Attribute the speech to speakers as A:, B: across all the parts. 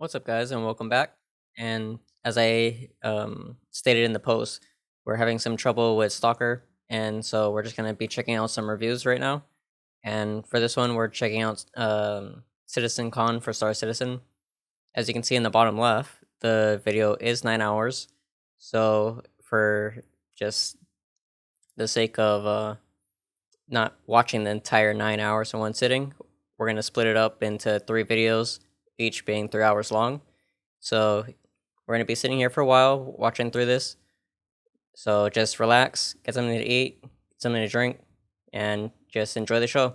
A: What's up, guys, and welcome back. And as I stated in the post, we're having some trouble with Stalker, and so we're just going to be checking out some reviews right now. And for this one, we're checking out Citizen Con for Star Citizen. As you can see in the bottom left, the video is 9 hours. So for just the sake of not watching the entire 9 hours in one sitting, we're going to split it up into 3 videos, each being 3 hours long. So we're going to be sitting here for a while watching through this. So just relax, get something to eat, get something to drink, and just enjoy the show.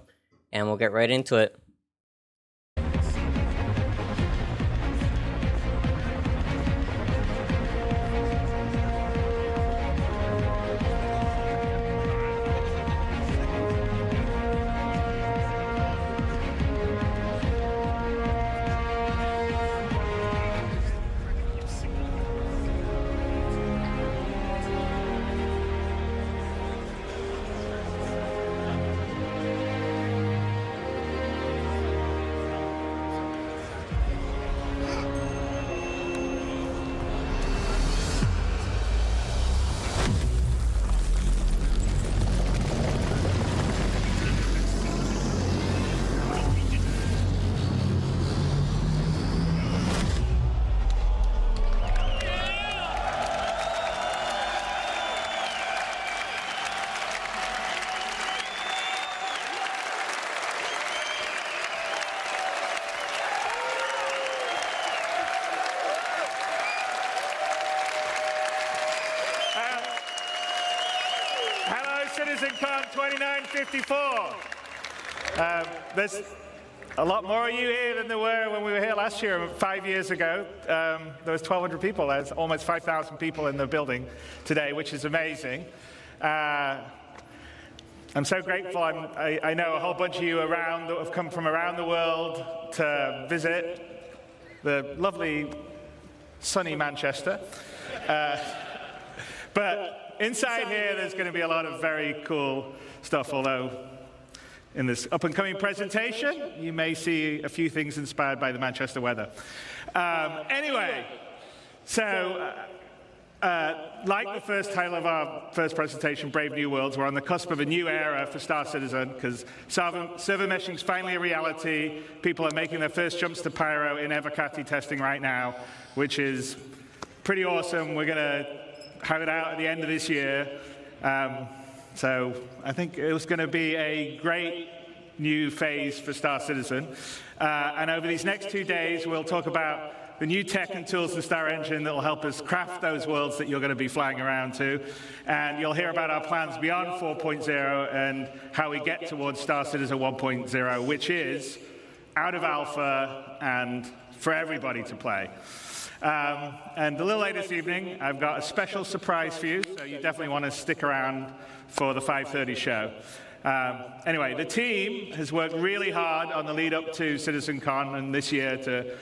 A: And we'll get right into it.
B: CitizenCon 2954. There's a lot more of you here than there were when we were here last year, 5 years ago. There was 1,200 people. There's almost 5,000 people in the building today, which is amazing. I'm so grateful. I know a whole bunch of you around that have come from around the world to visit the lovely, sunny Manchester. But inside here, there's going to be a lot of very cool stuff, although in this up-and-coming presentation, you may see a few things inspired by the Manchester weather. Anyway, so like the first title of our first presentation, Brave New Worlds, we're on the cusp of a new era for Star Citizen because server meshing is finally a reality. People are making their first jumps to Pyro in Evocati testing right now, which is pretty awesome. We're going to have it out at the end of this year. So I think it was going to be a great new phase for Star Citizen. And over these next 2 days, we'll talk about the new tech and tools in Star Engine that will help us craft those worlds that you're going to be flying around to. And you'll hear about our plans beyond 4.0 and how we get towards Star Citizen 1.0, which is out of alpha and for everybody to play. And a little later this evening, I've got a special surprise for you, so you definitely want to stick around for the 5:30 show. Anyway, the team has worked really hard on the lead up to CitizenCon and this year to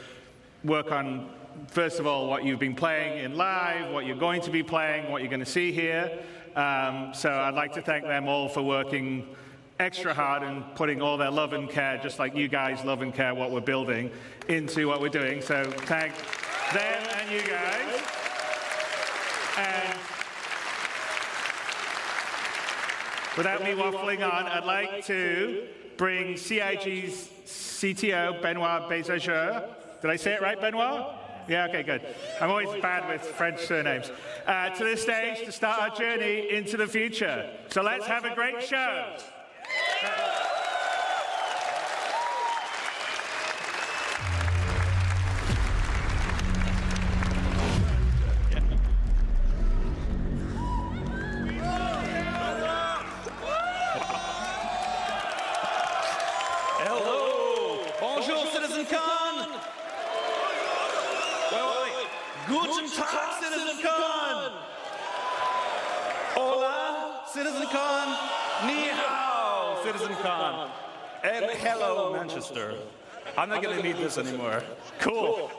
B: work on, first of all, what you've been playing in live, what you're going to be playing, what you're going to see here. So I'd like to thank them all for working extra hard and putting all their love and care, just like you guys love and care what we're building, into what we're doing. So thank them and you guys. And without me waffling on, I'd like to bring CIG's CTO, Benoit Bézageur. Did I say it right, Benoit? Yeah, okay, good. I'm always bad with French surnames. To the stage to start our journey into the future. So let's have a great show.
C: Hello! Bonjour, CitizenCon! Wait. Guten Tag, CitizenCon! Hola, CitizenCon! Ni hao, CitizenCon! And hello, Manchester. I'm not going to need this anymore. Cool.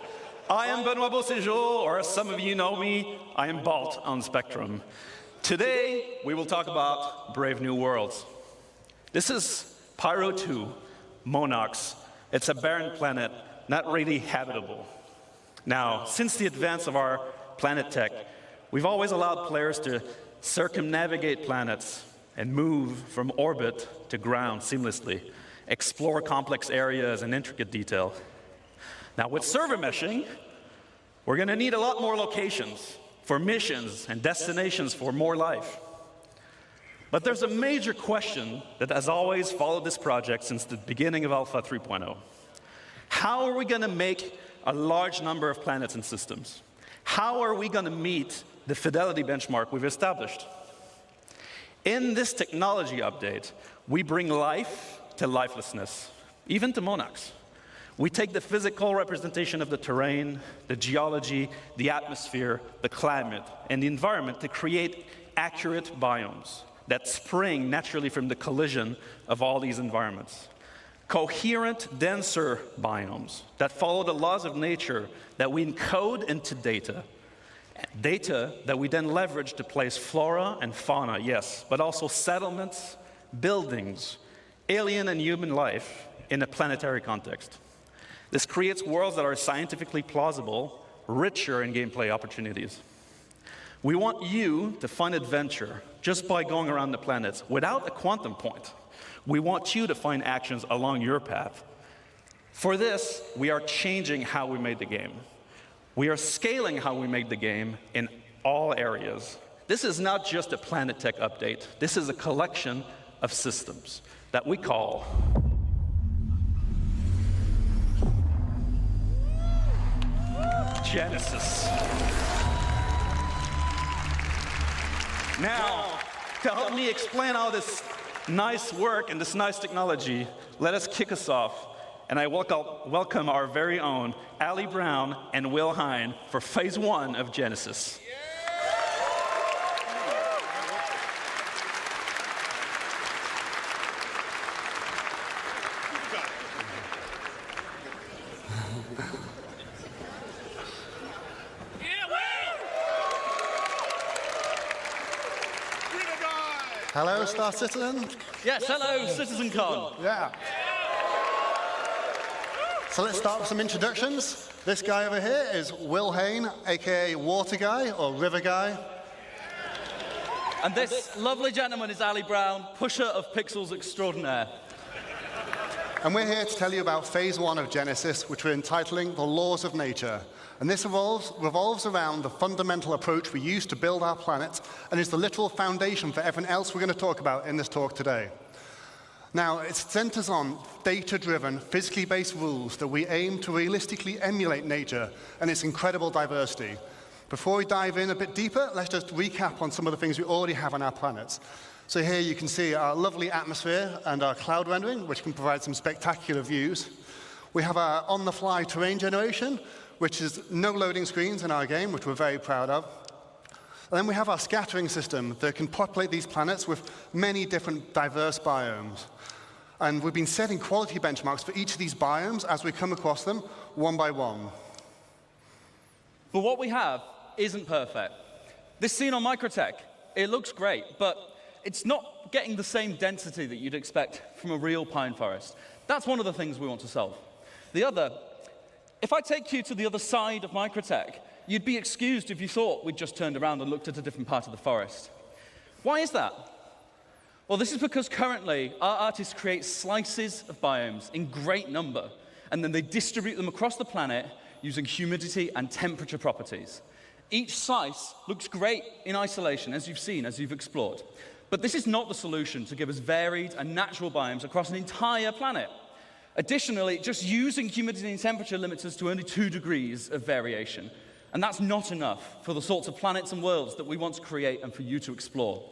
C: I am Benoit Beauséjour, or as some of you know me, I am Balt on Spectrum. Today, we will talk about Brave New Worlds. This is Pyro 2, Monox. It's a barren planet, not really habitable. Now, since the advance of our planet tech, we've always allowed players to circumnavigate planets and move from orbit to ground seamlessly, explore complex areas in intricate detail. Now, with server meshing, we're going to need a lot more locations for missions and destinations for more life. But there's a major question that has always followed this project since the beginning of Alpha 3.0. How are we going to make a large number of planets and systems? How are we going to meet the fidelity benchmark we've established? In this technology update, we bring life to lifelessness, even to monarchs. We take the physical representation of the terrain, the geology, the atmosphere, the climate, and the environment to create accurate biomes that spring naturally from the collision of all these environments. Coherent, denser biomes that follow the laws of nature that we encode into data. Data that we then leverage to place flora and fauna, yes, but also settlements, buildings, alien and human life in a planetary context. This creates worlds that are scientifically plausible, richer in gameplay opportunities. We want you to find adventure just by going around the planets without a quantum point. We want you to find actions along your path. For this, we are changing how we made the game. We are scaling how we made the game in all areas. This is not just a Planet Tech update. This is a collection of systems that we call Genesis. Now, to help me explain all this nice work and this nice technology, let us kick us off. And I welcome our very own Ali Brown and Will Hine for phase 1 of Genesis.
D: Hello, Star Citizen.
C: Yes, hello, CitizenCon.
D: Yeah. So let's start with some introductions. This guy over here is Will Hine, aka Water Guy or River Guy.
E: And this lovely gentleman is Ali Brown, pusher of pixels extraordinaire.
D: And we're here to tell you about phase 1 of Genesis, which we're entitling The Laws of Nature. And this revolves around the fundamental approach we use to build our planet and is the literal foundation for everything else we're going to talk about in this talk today. Now, it centers on data-driven, physically based rules that we aim to realistically emulate nature and its incredible diversity. Before we dive in a bit deeper, let's just recap on some of the things we already have on our planets. So here you can see our lovely atmosphere and our cloud rendering, which can provide some spectacular views. We have our on-the-fly terrain generation, which is no loading screens in our game, which we're very proud of. And then we have our scattering system that can populate these planets with many different diverse biomes. And we've been setting quality benchmarks for each of these biomes as we come across them one by one.
E: But what we have isn't perfect. This scene on Microtech, it looks great, but it's not getting the same density that you'd expect from a real pine forest. That's one of the things we want to solve. The other, if I take you to the other side of Microtech, you'd be excused if you thought we'd just turned around and looked at a different part of the forest. Why is that? Well, this is because currently our artists create slices of biomes in great number, and then they distribute them across the planet using humidity and temperature properties. Each slice looks great in isolation, as you've seen, as you've explored. But this is not the solution to give us varied and natural biomes across an entire planet. Additionally, just using humidity and temperature limits us to only 2 degrees of variation. And that's not enough for the sorts of planets and worlds that we want to create and for you to explore.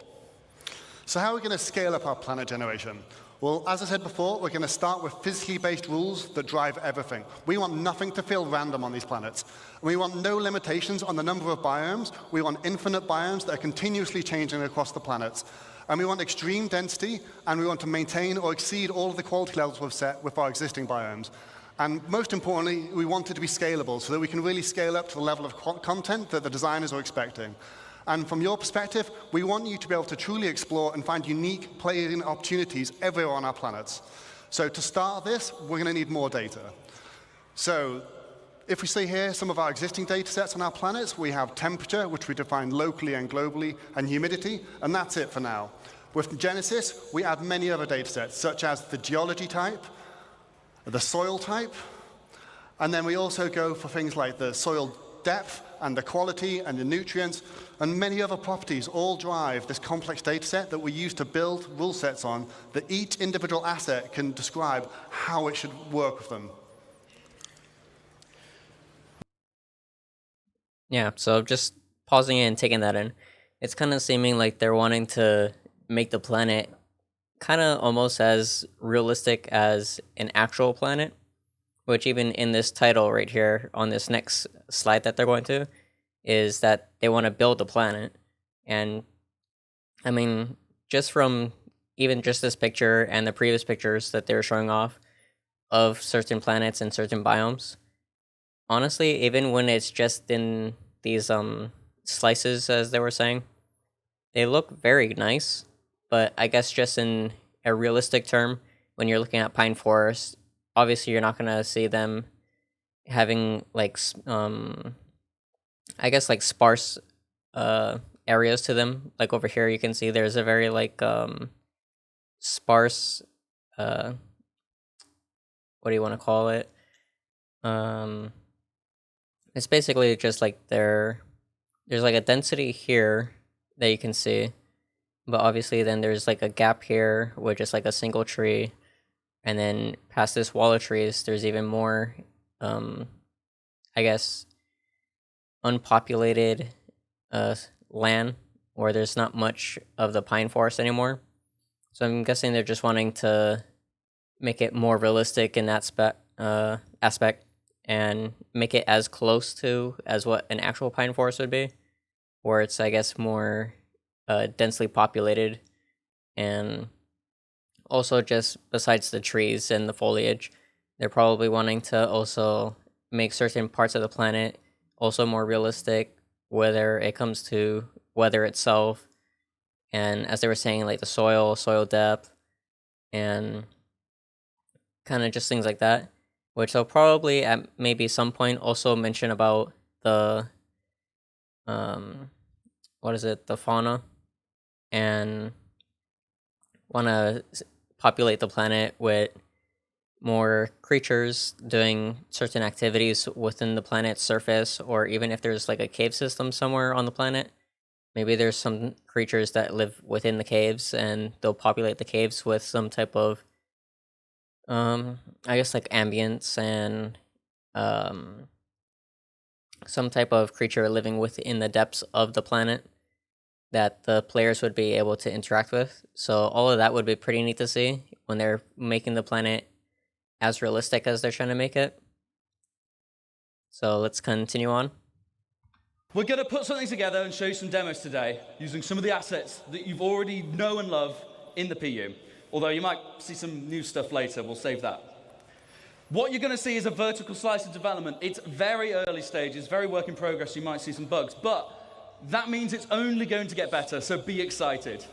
D: So how are we going to scale up our planet generation? Well, as I said before, we're going to start with physically based rules that drive everything. We want nothing to feel random on these planets. And we want no limitations on the number of biomes. We want infinite biomes that are continuously changing across the planets. And we want extreme density, and we want to maintain or exceed all of the quality levels we've set with our existing biomes. And most importantly, we want it to be scalable so that we can really scale up to the level of content that the designers are expecting. And from your perspective, we want you to be able to truly explore and find unique playing opportunities everywhere on our planets. So to start this, we're going to need more data. So If we see here some of our existing data sets on our planets, we have temperature, which we define locally and globally, and humidity, and that's it for now. With Genesis, we add many other data sets, such as the geology type, the soil type, and then we also go for things like the soil depth and the quality and the nutrients, and many other properties all drive this complex data set that we use to build rule sets on that each individual asset can describe how it should work with them.
A: Yeah, so just pausing it and taking that in, it's kind of seeming like they're wanting to make the planet kind of almost as realistic as an actual planet, which even in this title right here on this next slide that they're going to, is that they want to build a planet. And I mean, just from even just this picture and the previous pictures that they were showing off of certain planets and certain biomes, honestly, even when it's just in these slices, as they were saying, they look very nice. But I guess just in a realistic term, when you're looking at pine forests, obviously you're not gonna see them having like I guess like sparse areas to them. Like over here, you can see there's a very like sparse what do you want to call it? It's basically just like there's like a density here that you can see, but obviously then there's like a gap here with just like a single tree, and then past this wall of trees there's even more I guess unpopulated land where there's not much of the pine forest anymore. So I'm guessing they're just wanting to make it more realistic in that aspect and make it as close to as what an actual pine forest would be, where it's, I guess, more densely populated. And also, just besides the trees and the foliage, they're probably wanting to also make certain parts of the planet also more realistic, whether it comes to weather itself, and as they were saying, like the soil depth, and kind of just things like that, which they'll probably at maybe some point also mention about the the fauna, and want to populate the planet with more creatures doing certain activities within the planet's surface, or even if there's like a cave system somewhere on the planet, maybe there's some creatures that live within the caves and they'll populate the caves with some type of I guess like ambience and some type of creature living within the depths of the planet that the players would be able to interact with. So all of that would be pretty neat to see when they're making the planet as realistic as they're trying to make it. So let's continue on.
E: We're going to put something together and show you some demos today using some of the assets that you've already know and love in the PU. Although you might see some new stuff later, we'll save that. What you're going to see is a vertical slice of development. It's very early stages, very work in progress. You might see some bugs, but that means it's only going to get better, so be excited.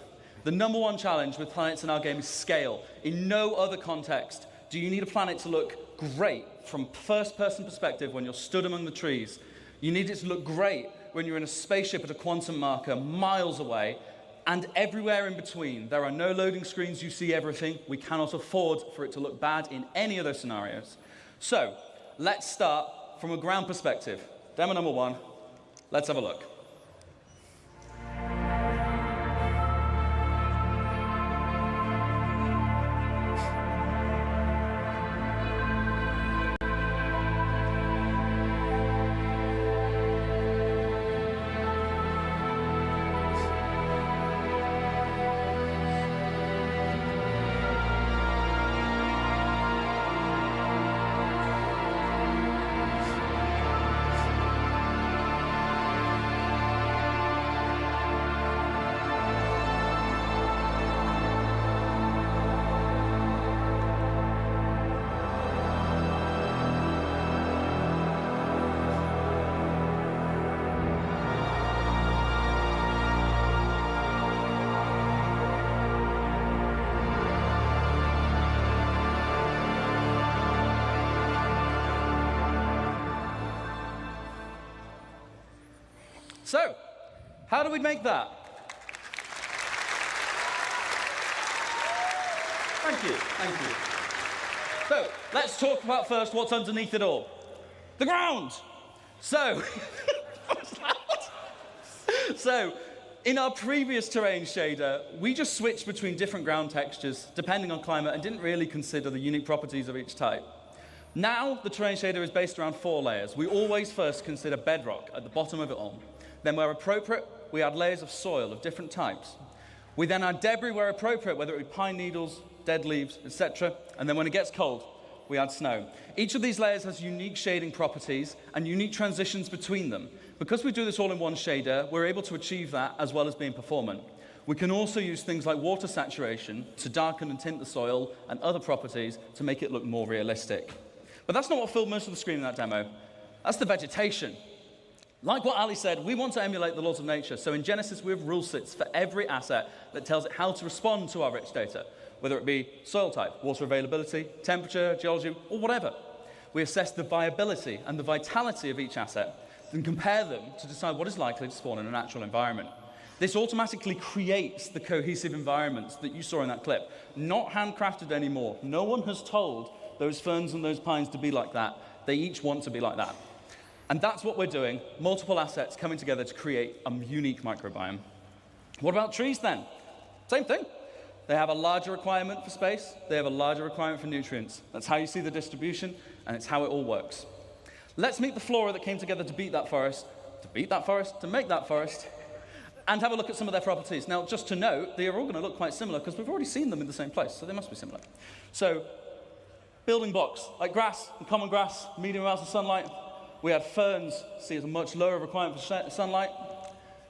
E: The number one challenge with planets in our game is scale. In no other context do you need a planet to look great from first-person perspective when you're stood among the trees. You need it to look great when you're in a spaceship at a quantum marker miles away, and everywhere in between. There are no loading screens, you see everything. We cannot afford for it to look bad in any of those scenarios. So, let's start from a ground perspective. Demo number one, let's have a look. So, how do we make that? Thank you, thank you. So, let's talk about first what's underneath it all. The ground! So, in our previous terrain shader, we just switched between different ground textures depending on climate and didn't really consider the unique properties of each type. Now, the terrain shader is based around 4 layers. We always first consider bedrock at the bottom of it all. Then, where appropriate, we add layers of soil of different types. We then add debris where appropriate, whether it be pine needles, dead leaves, etc. And then when it gets cold, we add snow. Each of these layers has unique shading properties and unique transitions between them. Because we do this all in one shader, we're able to achieve that as well as being performant. We can also use things like water saturation to darken and tint the soil and other properties to make it look more realistic. But that's not what filled most of the screen in that demo. That's the vegetation. Like what Ali said, we want to emulate the laws of nature. So in Genesis, we have rule sets for every asset that tells it how to respond to our rich data, whether it be soil type, water availability, temperature, geology, or whatever. We assess the viability and the vitality of each asset and compare them to decide what is likely to spawn in a natural environment. This automatically creates the cohesive environments that you saw in that clip. Not handcrafted anymore. No one has told those ferns and those pines to be like that. They each want to be like that. And that's what we're doing, multiple assets coming together to create a unique microbiome. What about trees then? Same thing. They have a larger requirement for space. They have a larger requirement for nutrients. That's how you see the distribution, and it's how it all works. Let's meet the flora that came together to make that forest, and have a look at some of their properties. Now, just to note, they are all going to look quite similar because we've already seen them in the same place, so they must be similar. So, building blocks, like grass and common grass, medium amounts of sunlight. We had ferns, see as a much lower requirement for sunlight.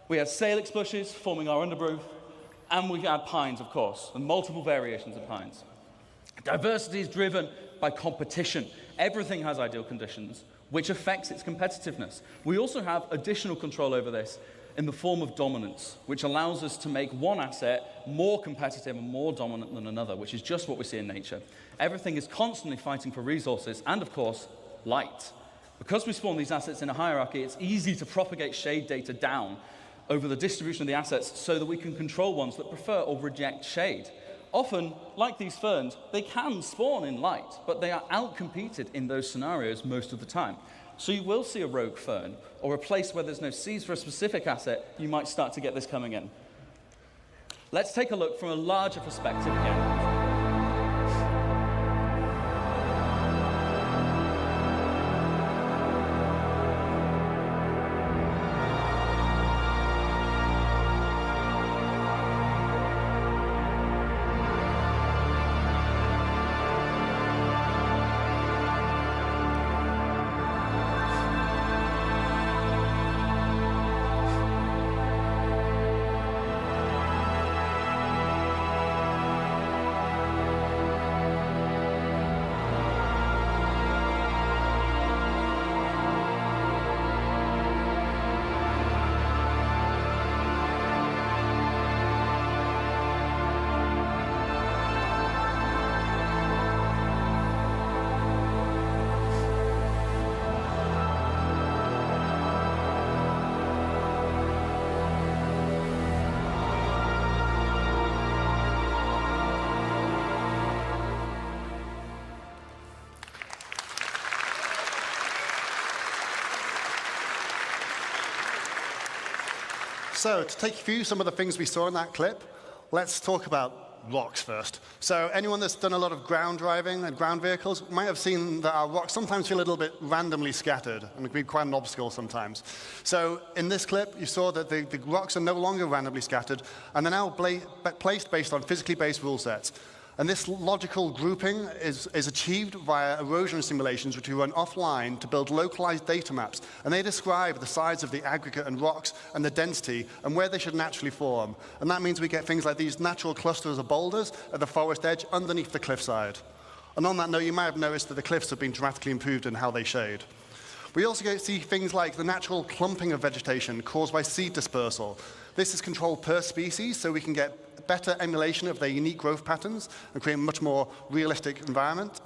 E: We had salix bushes forming our undergrowth. And we had pines, of course, and multiple variations of pines. Diversity is driven by competition. Everything has ideal conditions, which affects its competitiveness. We also have additional control over this in the form of dominance, which allows us to make one asset more competitive and more dominant than another, which is just what we see in nature. Everything is constantly fighting for resources and, of course, light. Because we spawn these assets in a hierarchy, it's easy to propagate shade data down over the distribution of the assets so that we can control ones that prefer or reject shade. Often, like these ferns, they can spawn in light, but they are outcompeted in those scenarios most of the time. So you will see a rogue fern, or a place where there's no seeds for a specific asset, you might start to get this coming in. Let's take a look from a larger perspective again.
D: So to take you through some of the things we saw in that clip, let's talk about rocks first. So anyone that's done a lot of ground driving and ground vehicles might have seen that our rocks sometimes feel a little bit randomly scattered, and it can be quite an obstacle sometimes. So in this clip, you saw that the rocks are no longer randomly scattered, and they're now placed based on physically based rule sets. And this logical grouping is achieved via erosion simulations, which we run offline to build localized data maps. And they describe the size of the aggregate and rocks and the density and where they should naturally form. And that means we get things like these natural clusters of boulders at the forest edge underneath the cliffside. And on that note, you might have noticed that the cliffs have been dramatically improved in how they shade. We also see things like the natural clumping of vegetation caused by seed dispersal. This is controlled per species, so we can get better emulation of their unique growth patterns and create a much more realistic environment.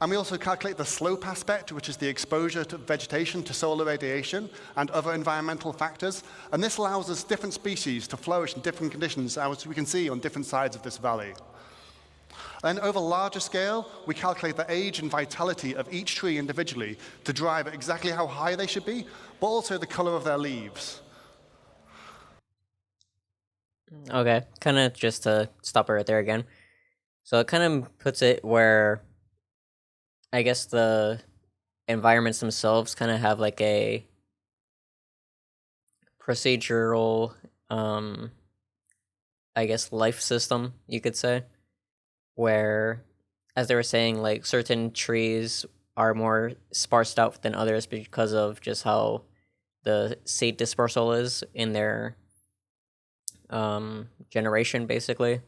D: And we also calculate the slope aspect, which is the exposure to vegetation to solar radiation and other environmental factors. And this allows us different species to flourish in different conditions, as we can see on different sides of this valley. Then over larger scale, we calculate the age and vitality of each tree individually to drive exactly how high they should be, but also the color of their leaves.
A: Okay, kind of just to stop it right there again. So it kind of puts it where I guess the environments themselves kind of have like a procedural, I guess, life system, you could say, where, as they were saying, like certain trees are more sparsed out than others because of just how the seed dispersal is in their generation, basically,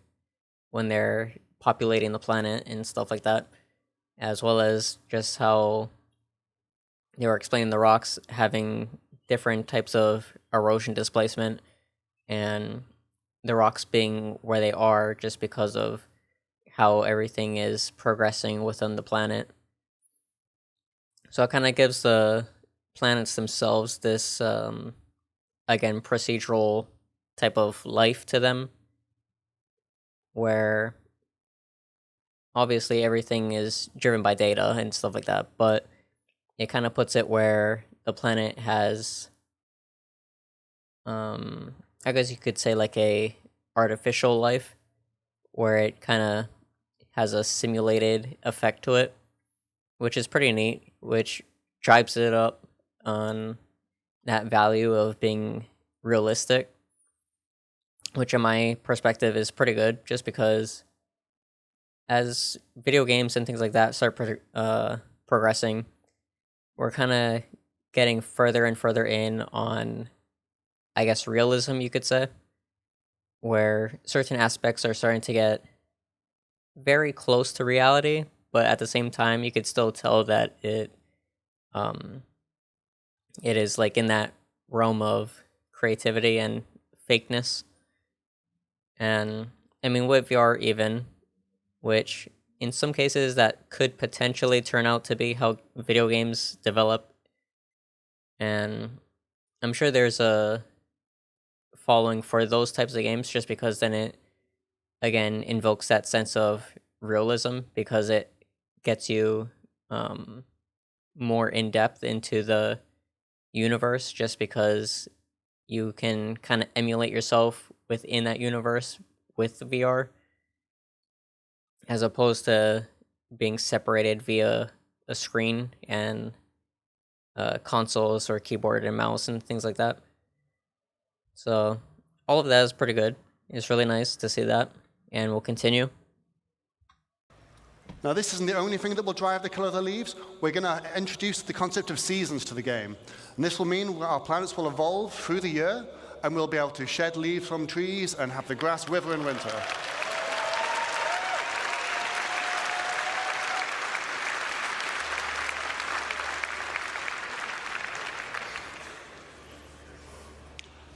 A: when they're populating the planet and stuff like that, as well as just how they were explaining the rocks having different types of erosion displacement and the rocks being where they are just because of how everything is progressing within the planet. So it kind of gives the planets themselves this, again, procedural type of life to them, where obviously everything is driven by data and stuff like that, but it kind of puts it where the planet has, I guess you could say, like a artificial life, where it kind of has a simulated effect to it, which is pretty neat, which drives it up on that value of being realistic, which in my perspective is pretty good, just because as video games and things like that start progressing, we're kind of getting further and further in on, I guess, realism, you could say, where certain aspects are starting to get very close to reality, but at the same time, you could still tell that it is like in that realm of creativity and fakeness. And I mean, with VR even, which in some cases that could potentially turn out to be how video games develop. And I'm sure there's a following for those types of games, just because then it again invokes that sense of realism, because it gets you more in depth into the universe, just because you can kind of emulate yourself within that universe with the VR, as opposed to being separated via a screen and consoles or keyboard and mouse and things like that. So all of that is pretty good. It's really nice to see that, and we'll continue.
D: Now, this isn't the only thing that will drive the color of the leaves. We're going to introduce the concept of seasons to the game. And this will mean our planets will evolve through the year, and we'll be able to shed leaves from trees and have the grass wither in winter.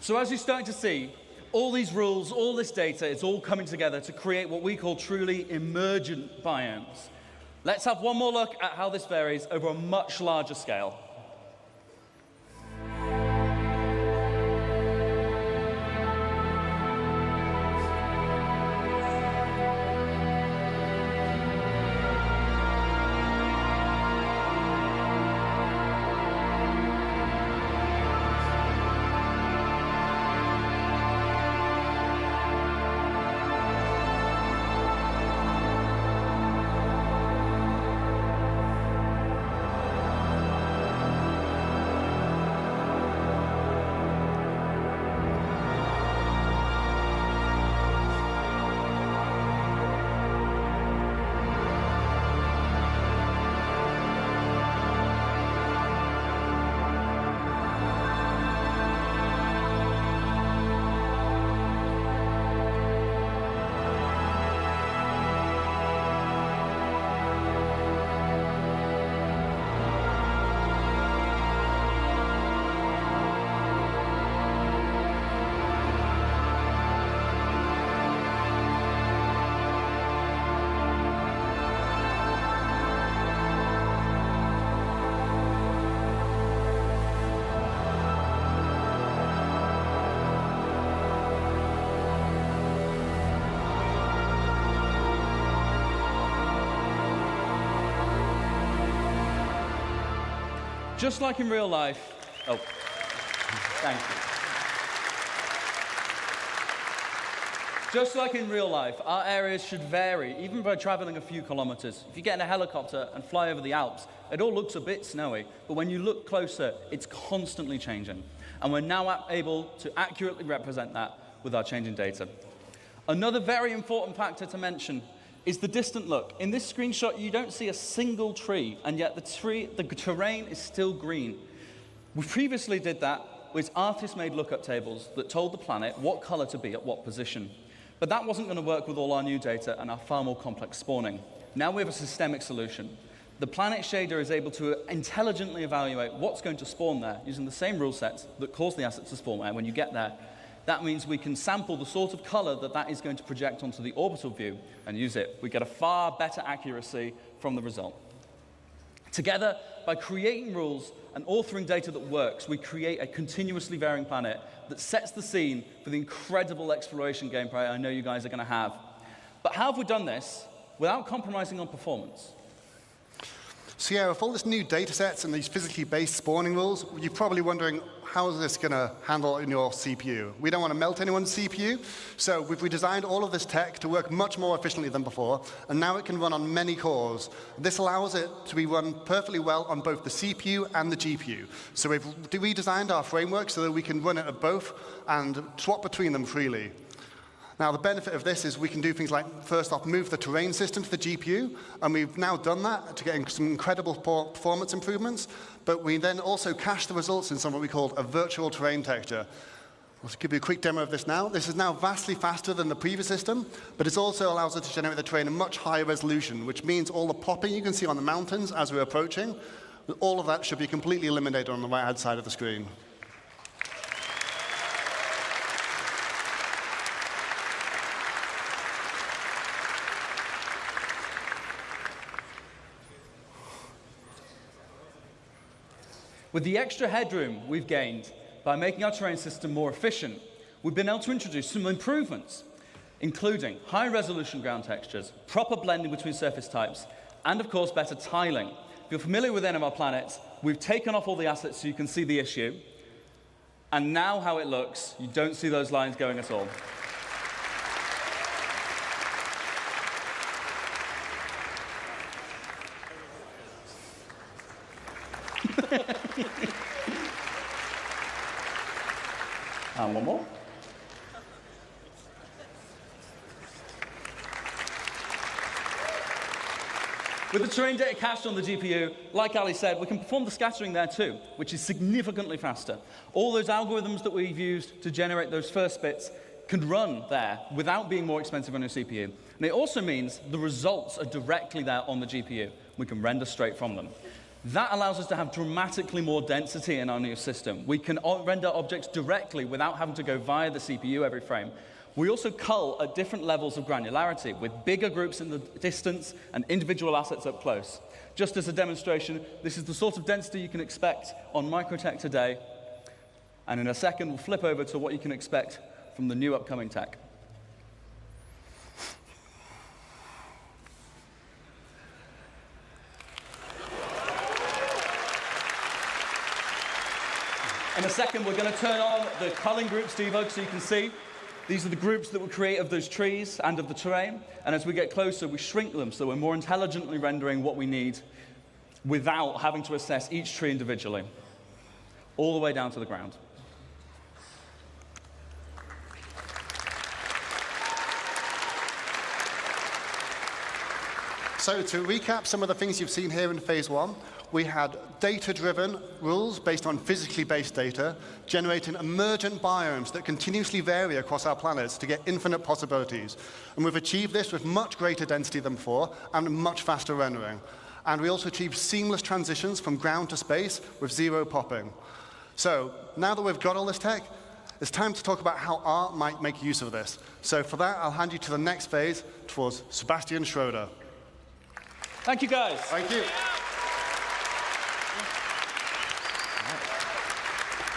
E: So as you're starting to see, all these rules, all this data, it's all coming together to create what we call truly emergent biomes. Let's have one more look at how this varies over a much larger scale. Just like in real life, oh, thank you. Just like in real life, our areas should vary, even by traveling a few kilometers. If you get in a helicopter and fly over the Alps, it all looks a bit snowy, but when you look closer, it's constantly changing. And we're now able to accurately represent that with our changing data. Another very important factor to mention is the distant look. In this screenshot, you don't see a single tree, and yet the terrain is still green. We previously did that with artist-made lookup tables that told the planet what color to be at what position. But that wasn't going to work with all our new data and our far more complex spawning. Now we have a systemic solution. The planet shader is able to intelligently evaluate what's going to spawn there using the same rule sets that cause the assets to spawn there when you get there. That means we can sample the sort of color that is going to project onto the orbital view and use it. We get a far better accuracy from the result. Together, by creating rules and authoring data that works, we create a continuously varying planet that sets the scene for the incredible exploration gameplay I know you guys are going to have. But how have we done this without compromising on performance?
D: So yeah, with all this new data sets and these physically based spawning rules, you're probably wondering, how is this going to handle in your CPU? We don't want to melt anyone's CPU, so we've redesigned all of this tech to work much more efficiently than before, and now it can run on many cores. This allows it to be run perfectly well on both the CPU and the GPU. So we've redesigned our framework so that we can run it at both and swap between them freely. Now, the benefit of this is we can do things like, first off, move the terrain system to the GPU, and we've now done that to get some incredible performance improvements, but we then also cache the results in something we call a virtual terrain texture. I'll give you a quick demo of this now. This is now vastly faster than the previous system, but it also allows us to generate the terrain in much higher resolution, which means all the popping you can see on the mountains as we're approaching, all of that should be completely eliminated on the right-hand side of the screen.
E: With the extra headroom we've gained by making our terrain system more efficient, we've been able to introduce some improvements, including high-resolution ground textures, proper blending between surface types, and, of course, better tiling. If you're familiar with any of our planets, we've taken off all the assets so you can see the issue, and now how it looks, you don't see those lines going at all. And one more. With the terrain data cached on the GPU, like Ali said, we can perform the scattering there too, which is significantly faster. All those algorithms that we've used to generate those first bits can run there without being more expensive on your CPU. And it also means the results are directly there on the GPU. We can render straight from them. That allows us to have dramatically more density in our new system. We can render objects directly without having to go via the CPU every frame. We also cull at different levels of granularity, with bigger groups in the distance and individual assets up close. Just as a demonstration, this is the sort of density you can expect on Microtech today. And in a second, we'll flip over to what you can expect from the new upcoming tech. In a second, we're going to turn on the culling groups debug so you can see. These are the groups that we create of those trees and of the terrain. And as we get closer, we shrink them so we're more intelligently rendering what we need without having to assess each tree individually, all the way down to the ground.
D: So to recap some of the things you've seen here in phase one, we had data-driven rules based on physically based data, generating emergent biomes that continuously vary across our planets to get infinite possibilities. And we've achieved this with much greater density than before and much faster rendering. And we also achieved seamless transitions from ground to space with zero popping. So now that we've got all this tech, it's time to talk about how art might make use of this. So for that, I'll hand you to the next phase towards Sebastian Schroeder.
E: Thank you, guys.
D: Thank you.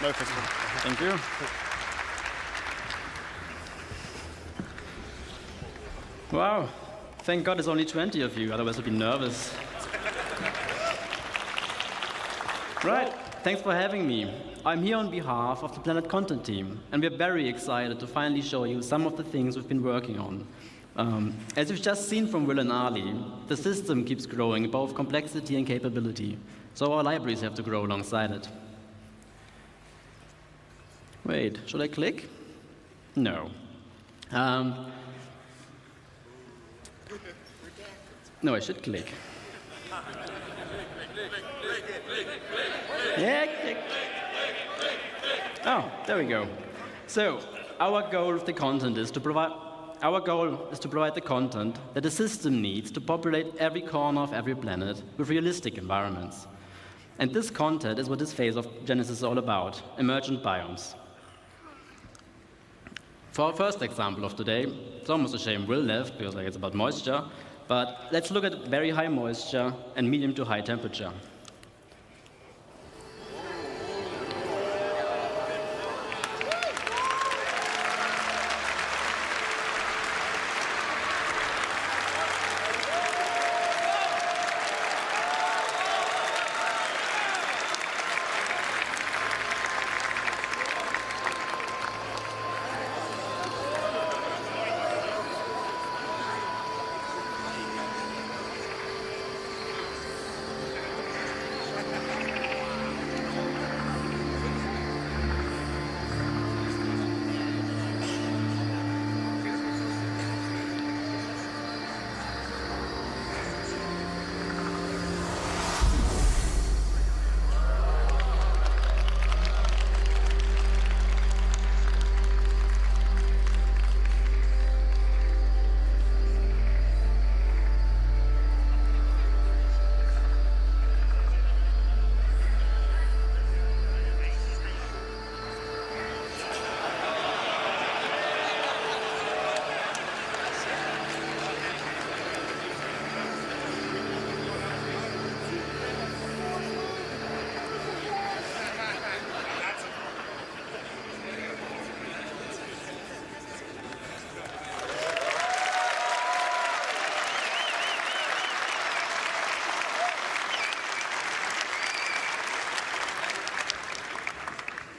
D: No physical.
F: Thank you. Wow. Thank God there's only 20 of you, otherwise I'd be nervous. Right, thanks for having me. I'm here on behalf of the Planet Content team, and we're very excited to finally show you some of the things we've been working on. As you've just seen from Will and Ali, the system keeps growing in both complexity and capability, so our libraries have to grow alongside it. Wait, should I click? No. No, I should click. Yeah, click. Oh, there we go. So, our goal is to provide the content that the system needs to populate every corner of every planet with realistic environments. And this content is what this phase of Genesis is all about, emergent biomes. For our first example of today, it's almost a shame Will left because it's about moisture, but let's look at very high moisture and medium to high temperature.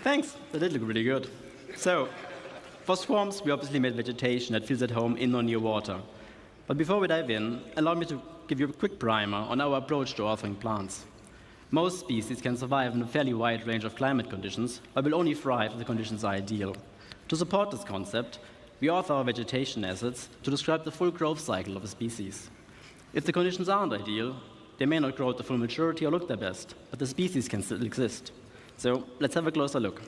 F: Thanks, that did look really good. So, for swarms, we obviously made vegetation that feels at home in or near water. But before we dive in, allow me to give you a quick primer on our approach to authoring plants. Most species can survive in a fairly wide range of climate conditions, but will only thrive if the conditions are ideal. To support this concept, we author our vegetation assets to describe the full growth cycle of a species. If the conditions aren't ideal, they may not grow to full maturity or look their best, but the species can still exist. So let's have a closer look.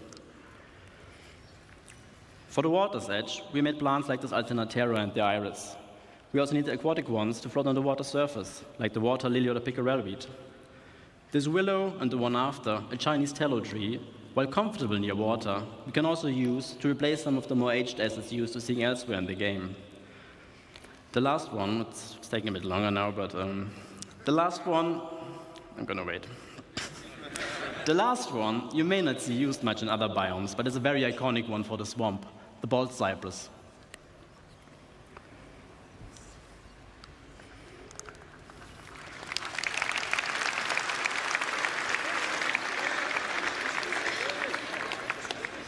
F: For the water's edge, we made plants like this Alternatera and the iris. We also need the aquatic ones to float on the water surface, like the water lily or the pickerel weed. This willow and the one after, a Chinese tallow tree, while comfortable near water, we can also use to replace some of the more aged assets used to seeing elsewhere in the game. The last one, it's taking a bit longer now, but the last one, I'm gonna wait. The last one you may not see used much in other biomes, but it's a very iconic one for the swamp, the bald cypress.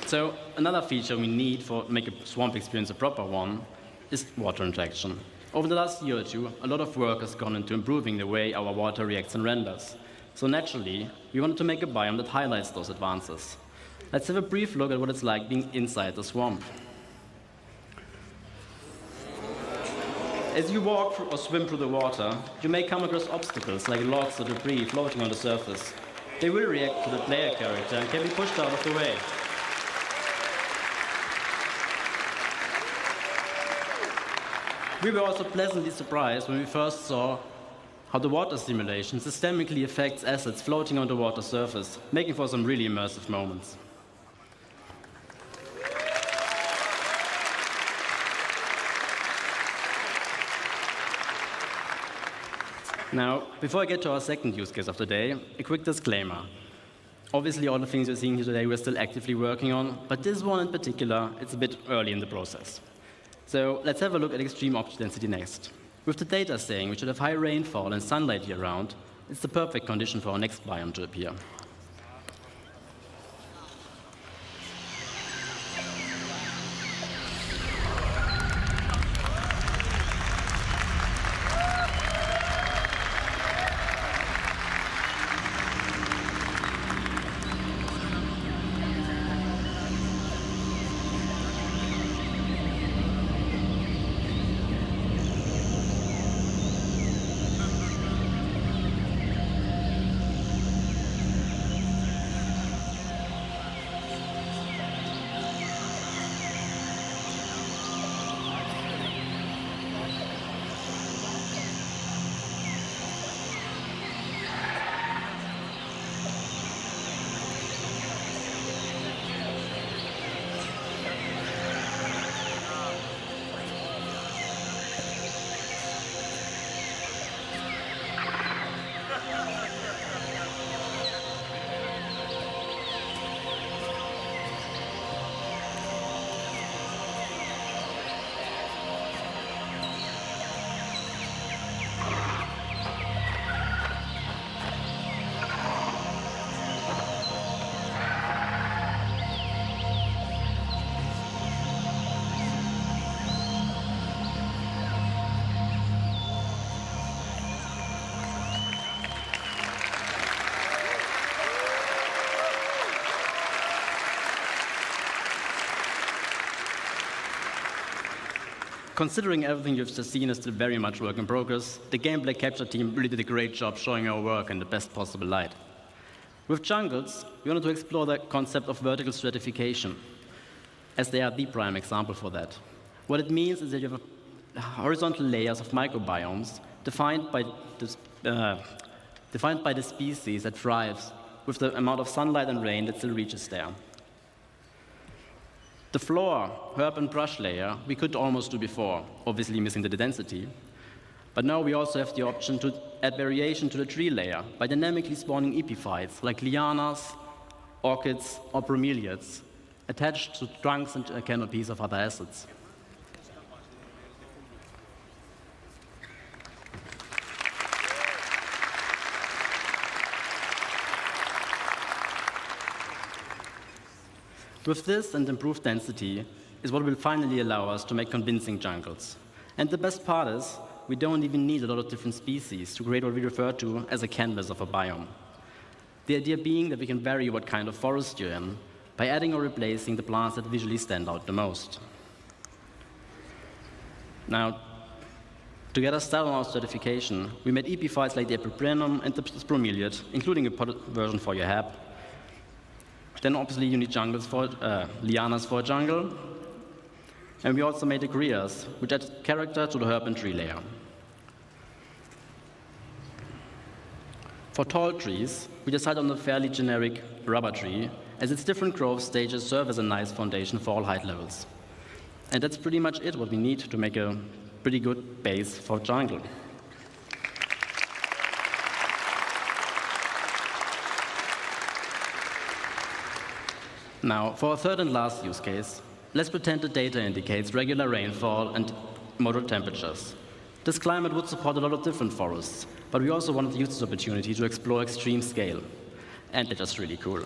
F: So another feature we need to make a swamp experience a proper one is water interaction. Over the last year or two, a lot of work has gone into improving the way our water reacts and renders. So naturally, we wanted to make a biome that highlights those advances. Let's have a brief look at what it's like being inside the swamp. As you walk or swim through the water, you may come across obstacles like logs or debris floating on the surface. They will react to the player character and can be pushed out of the way. We were also pleasantly surprised when we first saw how the water simulation systemically affects assets floating on the water surface, making for some really immersive moments. Now, before I get to our second use case of the day, a quick disclaimer. Obviously, all the things you're seeing here today we're still actively working on, but this one in particular, it's a bit early in the process. So let's have a look at extreme object density next. With the data saying we should have high rainfall and sunlight year-round, it's the perfect condition for our next biome to appear. considering everything you've just seen is still very much work in progress, the gameplay capture team really did a great job showing our work in the best possible light. With jungles, we wanted to explore the concept of vertical stratification, as they are the prime example for that. What it means is that you have horizontal layers of microbiomes defined by the species that thrives with the amount of sunlight and rain that still reaches there. The floor, herb, and brush layer we could almost do before, obviously missing the density. But now we also have the option to add variation to the tree layer by dynamically spawning epiphytes like lianas, orchids, or bromeliads, attached to trunks and canopies of other assets. With this and improved density is what will finally allow us to make convincing jungles. And the best part is, we don't even need a lot of different species to create what we refer to as a canvas of a biome. The idea being that we can vary what kind of forest you're in by adding or replacing the plants that visually stand out the most. Now, to get us started on our certification, we made epiphytes like the Epiprenum and the bromeliad, including a potted version for your hab. Then obviously you need lianas for a jungle. And we also made the grias, which add character to the herb and tree layer. For tall trees, we decided on a fairly generic rubber tree, as its different growth stages serve as a nice foundation for all height levels. And that's pretty much it, what we need to make a pretty good base for jungle. Now, for our third and last use case, let's pretend the data indicates regular rainfall and moderate temperatures. This climate would support a lot of different forests, but we also wanted to use this opportunity to explore extreme scale. And they're just really cool.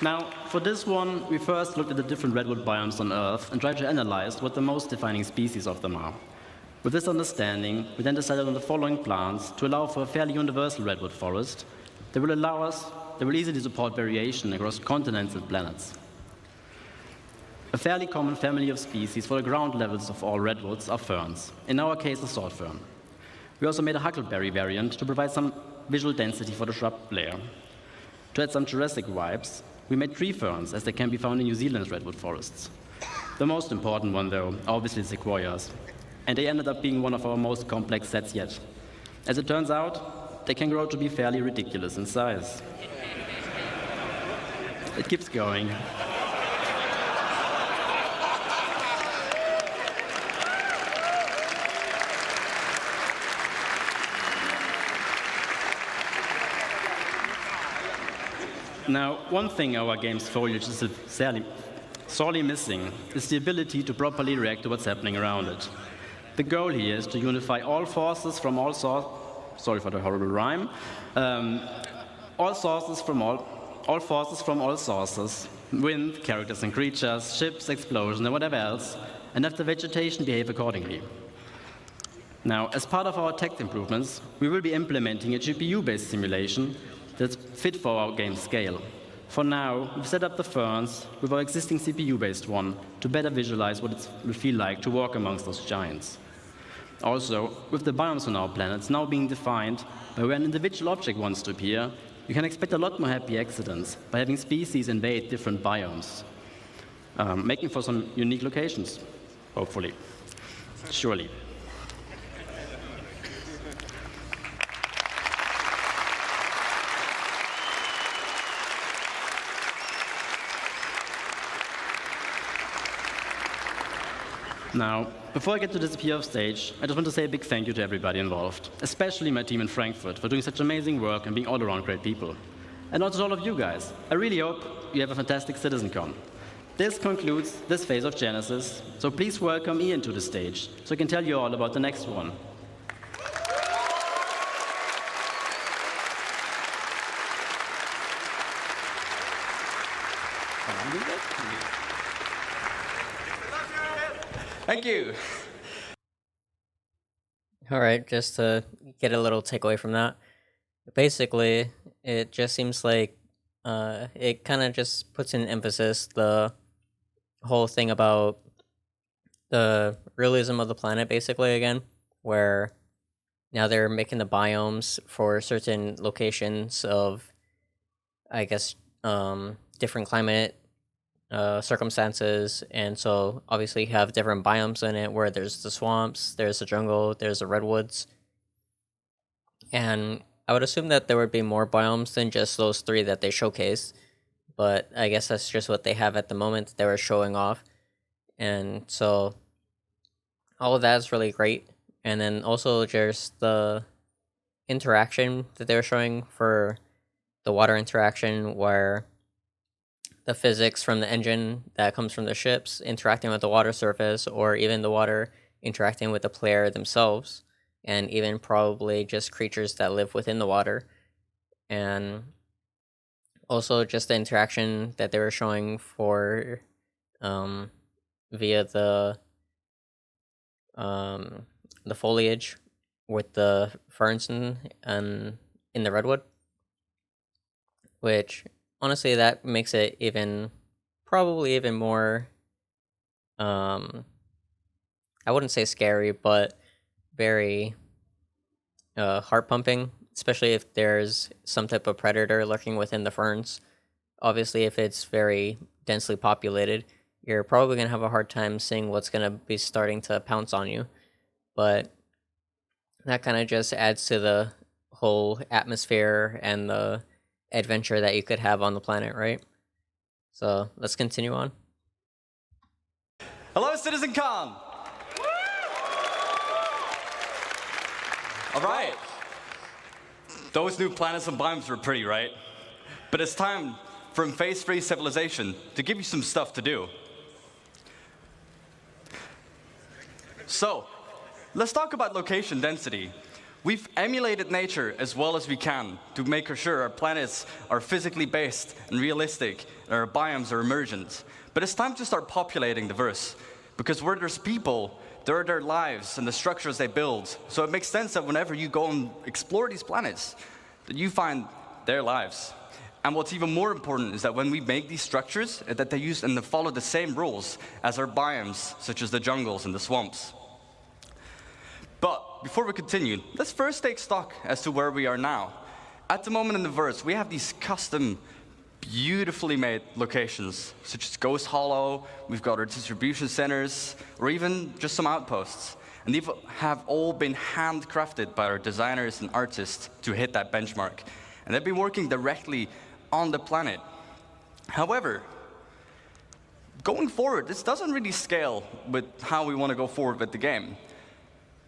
F: Now, for this one, we first looked at the different redwood biomes on Earth and tried to analyze what the most defining species of them are. With this understanding, we then decided on the following plants to allow for a fairly universal redwood forest that will easily support variation across continents and planets. A fairly common family of species for the ground levels of all redwoods are ferns, in our case, the sword fern. We also made a huckleberry variant to provide some visual density for the shrub layer. To add some Jurassic vibes, we made tree ferns, as they can be found in New Zealand's redwood forests. The most important one, though, are obviously sequoias, and they ended up being one of our most complex sets yet. As it turns out, they can grow to be fairly ridiculous in size. It keeps going. Now, one thing our game's foliage is sorely missing is the ability to properly react to what's happening around it. The goal here is to unify all forces from all sorry for the horrible rhyme, all forces from all sources, wind, characters and creatures, ships, explosions, and whatever else, and have the vegetation behave accordingly. Now, as part of our tech improvements, we will be implementing a GPU-based simulation that's fit for our game scale. For now, we've set up the ferns with our existing CPU-based one to better visualize what it will feel like to walk amongst those giants. Also, with the biomes on our planets now being defined by where an individual object wants to appear, you can expect a lot more happy accidents by having species invade different biomes, making for some unique locations, hopefully. Surely. Now, before I get to disappear off stage, I just want to say a big thank you to everybody involved, especially my team in Frankfurt for doing such amazing work and being all around great people. And also to all of you guys. I really hope you have a fantastic CitizenCon. This concludes this phase of Genesis, so please welcome Ian to the stage so I can tell you all about the next one.
E: Thank you.
A: All right, just to get a little takeaway from that. Basically, it just seems like it kind of just puts in emphasis the whole thing about the realism of the planet, basically, again, where now they're making the biomes for certain locations of, I guess, different climate circumstances, and so obviously you have different biomes in it where there's the swamps, there's the jungle, there's the redwoods, and I would assume that there would be more biomes than just those 3 that they showcase, but I guess that's just what they have at the moment that they were showing off, and so all of that is really great. And then also just the interaction that they were showing for the water interaction, where the physics from the engine that comes from the ships interacting with the water surface, or even the water interacting with the player themselves, and even probably just creatures that live within the water. And also just the interaction that they were showing for via the foliage with the ferns and in the redwood, which honestly, that makes it probably even more, I wouldn't say scary, but very heart pumping, especially if there's some type of predator lurking within the ferns. Obviously, if it's very densely populated, you're probably going to have a hard time seeing what's going to be starting to pounce on you. But that kind of just adds to the whole atmosphere and the adventure that you could have on the planet, right? So let's continue on.
E: Hello, CitizenCon. All right. Those new planets and biomes were pretty, right? But it's time for Phase 3 Civilization to give you some stuff to do. So, let's talk about location density. We've emulated nature as well as we can to make sure our planets are physically based and realistic, and our biomes are emergent. But it's time to start populating the verse, because where there's people, there are their lives and the structures they build. So it makes sense that whenever you go and explore these planets, that you find their lives. And what's even more important is that when we make these structures, that they use and they follow the same rules as our biomes, such as the jungles and the swamps. But before we continue, let's first take stock as to where we are now. At the moment in the verse, we have these custom, beautifully made locations, such as Ghost Hollow, we've got our distribution centers, or even just some outposts. And these have all been handcrafted by our designers and artists to hit that benchmark. And they've been working directly on the planet. However, going forward, this doesn't really scale with how we want to go forward with the game.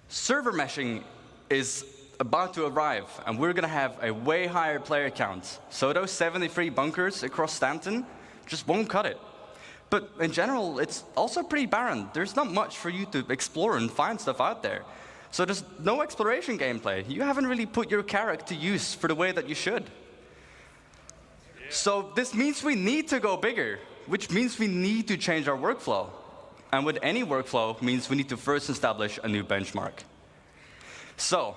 E: Server meshing is about to arrive, and we're going to have a way higher player count. So those 73 bunkers across Stanton just won't cut it. But in general, it's also pretty barren. There's not much for you to explore and find stuff out there. So there's no exploration gameplay. You haven't really put your character to use for the way that you should. So this means we need to go bigger, which means we need to change our workflow. And with any workflow means we need to first establish a new benchmark. So,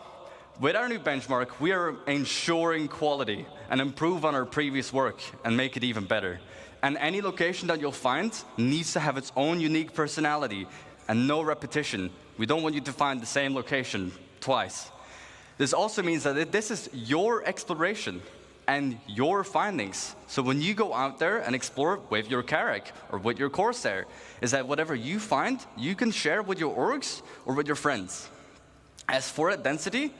E: with our new benchmark, we are ensuring quality and improve on our previous work and make it even better. And any location that you'll find needs to have its own unique personality,
C: and no repetition. We don't want you to find the same location twice. This also means that this is your exploration and your findings. So when you go out there and explore with your KIPAk or with your Corsair, is that whatever you find, you can share with your orgs or with your friends. As for that density,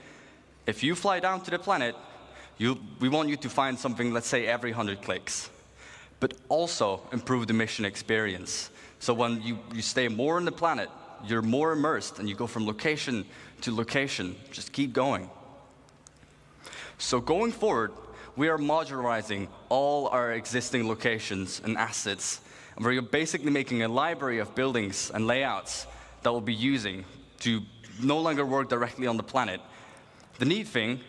C: if you fly down to the planet, we want you to find something, let's say, every 100 clicks. But also improve the mission experience. So when you stay more on the planet, you're more immersed, and you go from location to location. Just keep going. So going forward, we are modularizing all our existing locations and assets. And we're basically making a library of buildings and layouts that we'll be using to no longer work directly on the planet. The neat thing,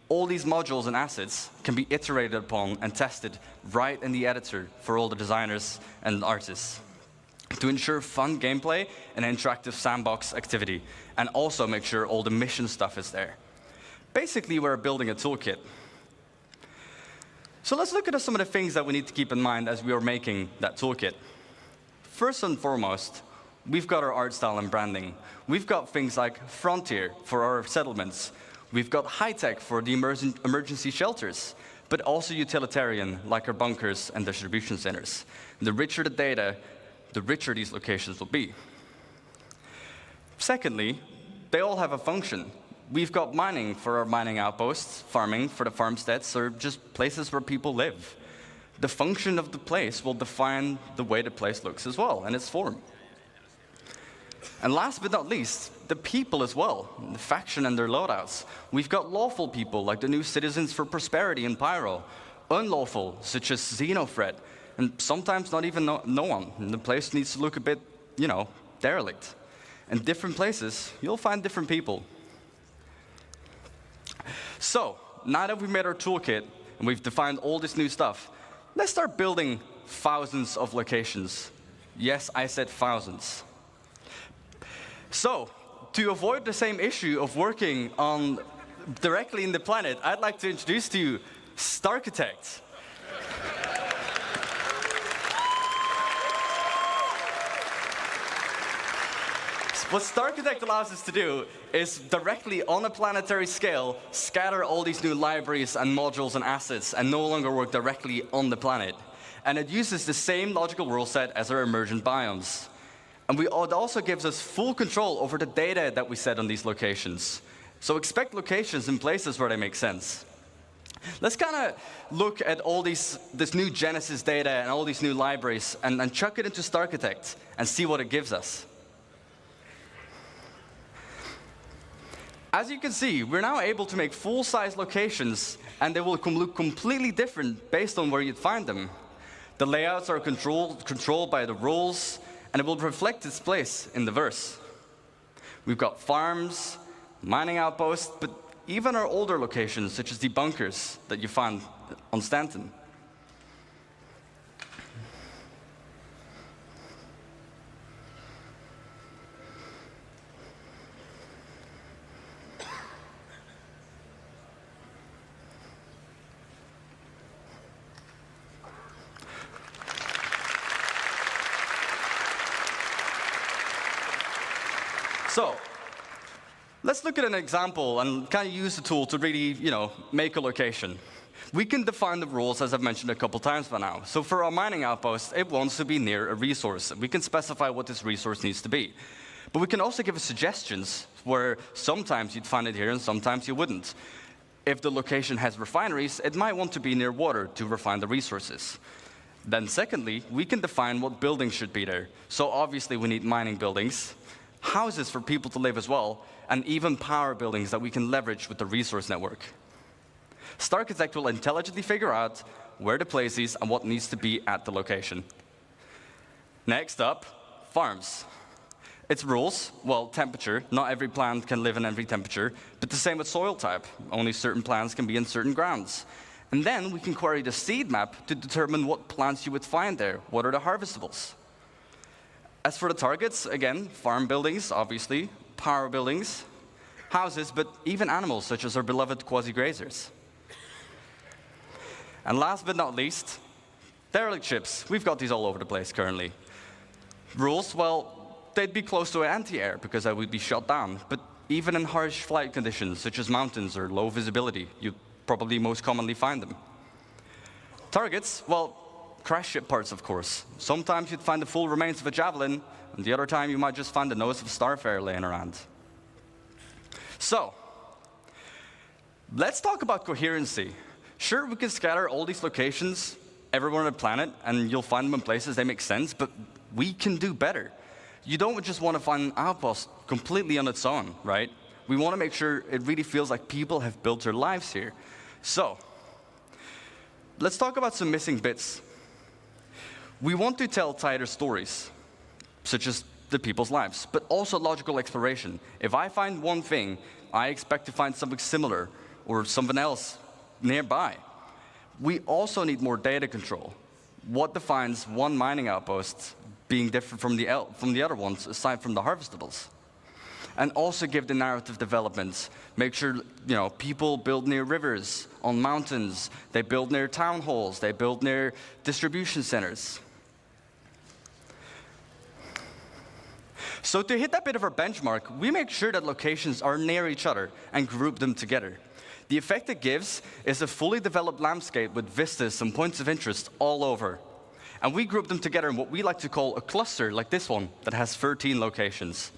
C: all these modules and assets can be iterated upon and tested right in the editor for all the designers and artists to ensure fun gameplay and interactive sandbox activity, and also make sure all the mission stuff is there. Basically, we're building a toolkit. So let's look at some of the things that we need to keep in mind as we are making that toolkit. First and foremost, we've got our art style and branding. We've got things like Frontier for our settlements. We've got high-tech for the emergency shelters, but also utilitarian, like our bunkers and distribution centers. The richer the data, the richer these locations will be. Secondly, they all have a function. We've got mining for our mining outposts, farming for the farmsteads, or just places where people live. The function of the place will define the way the place looks as well, and its form. And last but not least, the people as well, the faction and their loadouts. We've got lawful people, like the new Citizens for Prosperity in Pyro, unlawful, such as Xenofred, and sometimes not even no one. And the place needs to look a bit, derelict. In different places, you'll find different people. So, now that we've made our toolkit, and we've defined all this new stuff, let's start building thousands of locations. Yes, I said thousands. So, to avoid the same issue of working on directly in the planet, I'd like to introduce to you Starchitect. What Starchitect allows us to do is directly on a planetary scale scatter all these new libraries and modules and assets and no longer work directly on the planet. And it uses the same logical rule set as our emergent biomes. And it also gives us full control over the data that we set on these locations. So expect locations in places where they make sense. Let's kind of look at all this new Genesis data and all these new libraries and chuck it into Starchitect and see what it gives us. As you can see, we're now able to make full-size locations, and they will look completely different based on where you'd find them. The layouts are controlled by the rules, and it will reflect its place in the verse. We've got farms, mining outposts, but even our older locations, such as the bunkers that you find on Stanton. So, let's look at an example and kind of use the tool to really, make a location. We can define the rules, as I've mentioned a couple times by now. So for our mining outpost, it wants to be near a resource. We can specify what this resource needs to be. But we can also give it suggestions where sometimes you'd find it here and sometimes you wouldn't. If the location has refineries, it might want to be near water to refine the resources. Then secondly, we can define what buildings should be there. So obviously we need mining buildings, houses for people to live as well, and even power buildings that we can leverage with the resource network. Starchitect will intelligently figure out where to place these and what needs to be at the location. Next up, farms. Its rules, well, temperature. Not every plant can live in every temperature, but the same with soil type. Only certain plants can be in certain grounds. And then we can query the seed map to determine what plants you would find there. What are the harvestables? As for the targets, again, farm buildings, obviously, power buildings, houses, but even animals, such as our beloved quasi-grazers. And last but not least, derelict ships. We've got these all over the place currently. Rules, well, they'd be close to anti-air because they would be shot down. But even in harsh flight conditions, such as mountains or low visibility, you'd probably most commonly find them. Targets, well, crash ship parts, of course. Sometimes you'd find the full remains of a javelin, and the other time you might just find the nose of a starfare laying around. So, let's talk about coherency. Sure, we can scatter all these locations everywhere on the planet, and you'll find them in places they make sense, but we can do better. You don't just want to find an outpost completely on its own, right? We want to make sure it really feels like people have built their lives here. So, let's talk about some missing bits. We want to tell tighter stories, such as the people's lives, but also logical exploration. If I find one thing, I expect to find something similar or something else nearby. We also need more data control. What defines one mining outpost being different from the other ones, aside from the harvestables? And also give the narrative developments. Make sure people build near rivers, on mountains, they build near town halls, they build near distribution centers. So to hit that bit of our benchmark, we make sure that locations are near each other and group them together. The effect it gives is a fully developed landscape with vistas and points of interest all over. And we group them together in what we like to call a cluster, like this one, that has 13 locations.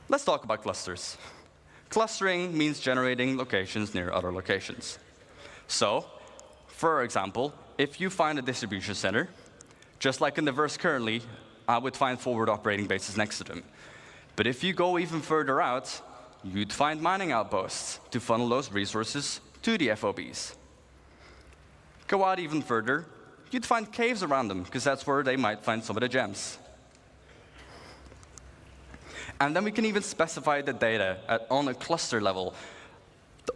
C: Let's talk about clusters. Clustering means generating locations near other locations. So, for example, if you find a distribution center, just like in the verse currently, I would find forward operating bases next to them. But if you go even further out, you'd find mining outposts to funnel those resources to the FOBs. Go out even further, you'd find caves around them, because that's where they might find some of the gems. And then we can even specify the data on a cluster level.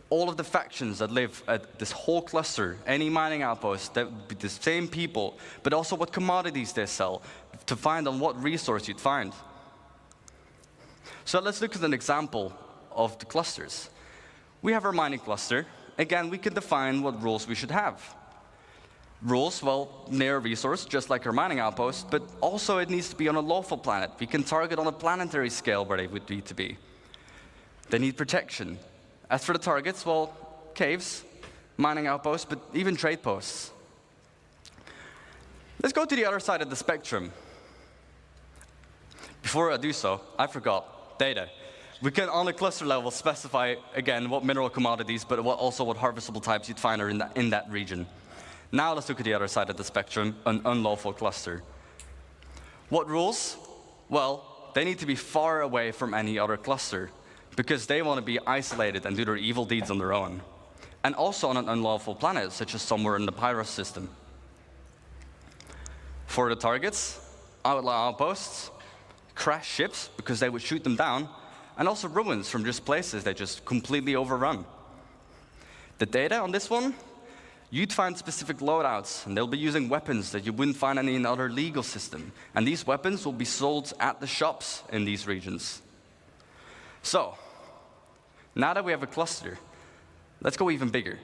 C: All of the factions that live at this whole cluster, any mining outpost, that would be the same people, but also what commodities they sell, to find on what resource you'd find. So let's look at an example of the clusters. We have our mining cluster. Again, we can define what rules we should have. Rules, well, near a resource, just like our mining outpost, but also it needs to be on a lawful planet. We can target on a planetary scale where they would need to be. They need protection. As for the targets, well, caves, mining outposts, but even trade posts. Let's go to the other side of the spectrum. Before I do so, I forgot. Data. We can, on a cluster level, specify, again, what mineral commodities, but also what harvestable types you'd find are in that region. Now let's look at the other side of the spectrum, an unlawful cluster. What rules? Well, they need to be far away from any other cluster, because they want to be isolated and do their evil deeds on their own. And also on an unlawful planet, such as somewhere in the Pyros system. For the targets, outlaw outposts, crash ships, because they would shoot them down, and also ruins from just places they just completely overrun. The data on this one, you'd find specific loadouts, and they'll be using weapons that you wouldn't find in any other legal system. And these weapons will be sold at the shops in these regions. So, now that we have a cluster, let's go even bigger.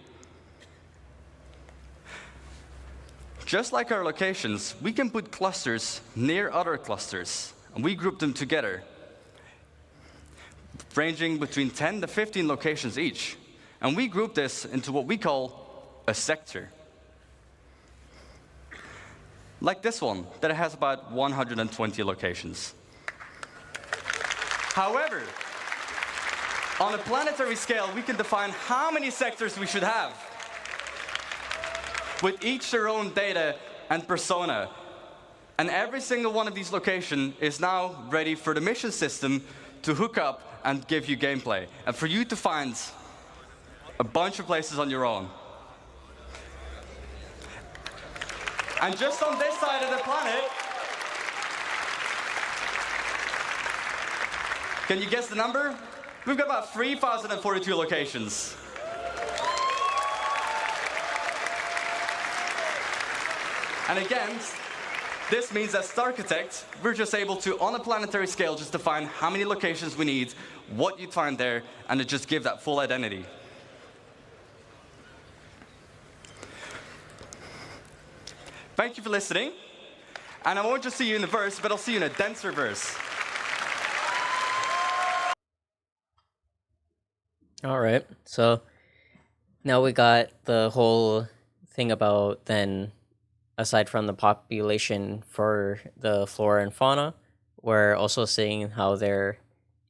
C: Just like our locations, we can put clusters near other clusters, and we group them together, ranging between 10 to 15 locations each. And we group this into what we call a sector. Like this one, that has about 120 locations. However, on a planetary scale, we can define how many sectors we should have, with each their own data and persona. And every single one of these locations is now ready for the mission system to hook up and give you gameplay, and for you to find a bunch of places on your own. And just on this side of the planet, can you guess the number? We've got about 3,042 locations. And again, this means as Starchitect, we're just able to, on a planetary scale, just define how many locations we need, what you'd find there, and to just give that full identity.
G: Thank you for listening. And I won't just see you in the verse, but I'll see you in a denser verse.
A: All right. So now we got the whole thing about then, aside from the population for the flora and fauna, we're also seeing how they're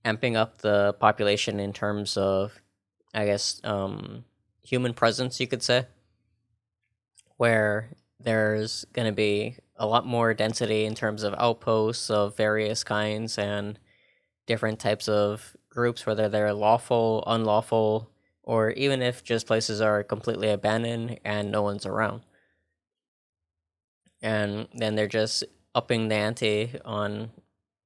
A: amping up the population in terms of, I guess, human presence, you could say, where there's going to be a lot more density in terms of outposts of various kinds and different types of groups, whether they're lawful, unlawful, or even if just places are completely abandoned and no one's around. And then they're just upping the ante on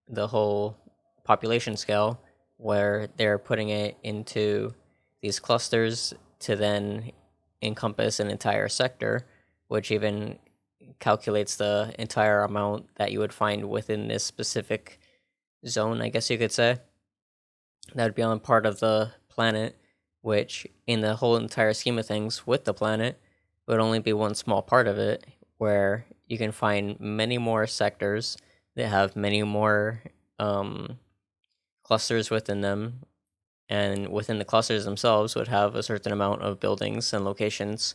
A: the whole population scale, where they're putting it into these clusters to then encompass an entire sector, which even calculates the entire amount that you would find within this specific zone, I guess you could say. That would be on part of the planet, which in the whole entire scheme of things with the planet would only be one small part of it, where you can find many more sectors that have many more clusters within them, and within the clusters themselves would have a certain amount of buildings and locations,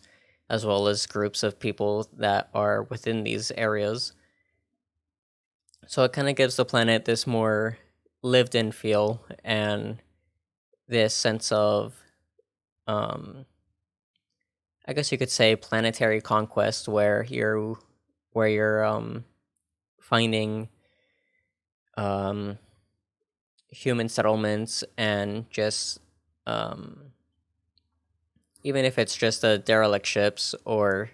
A: as well as groups of people that are within these areas. So it kind of gives the planet this more lived in feel and this sense of, I guess you could say, planetary conquest, where you're finding human settlements and just even if it's just a derelict ships or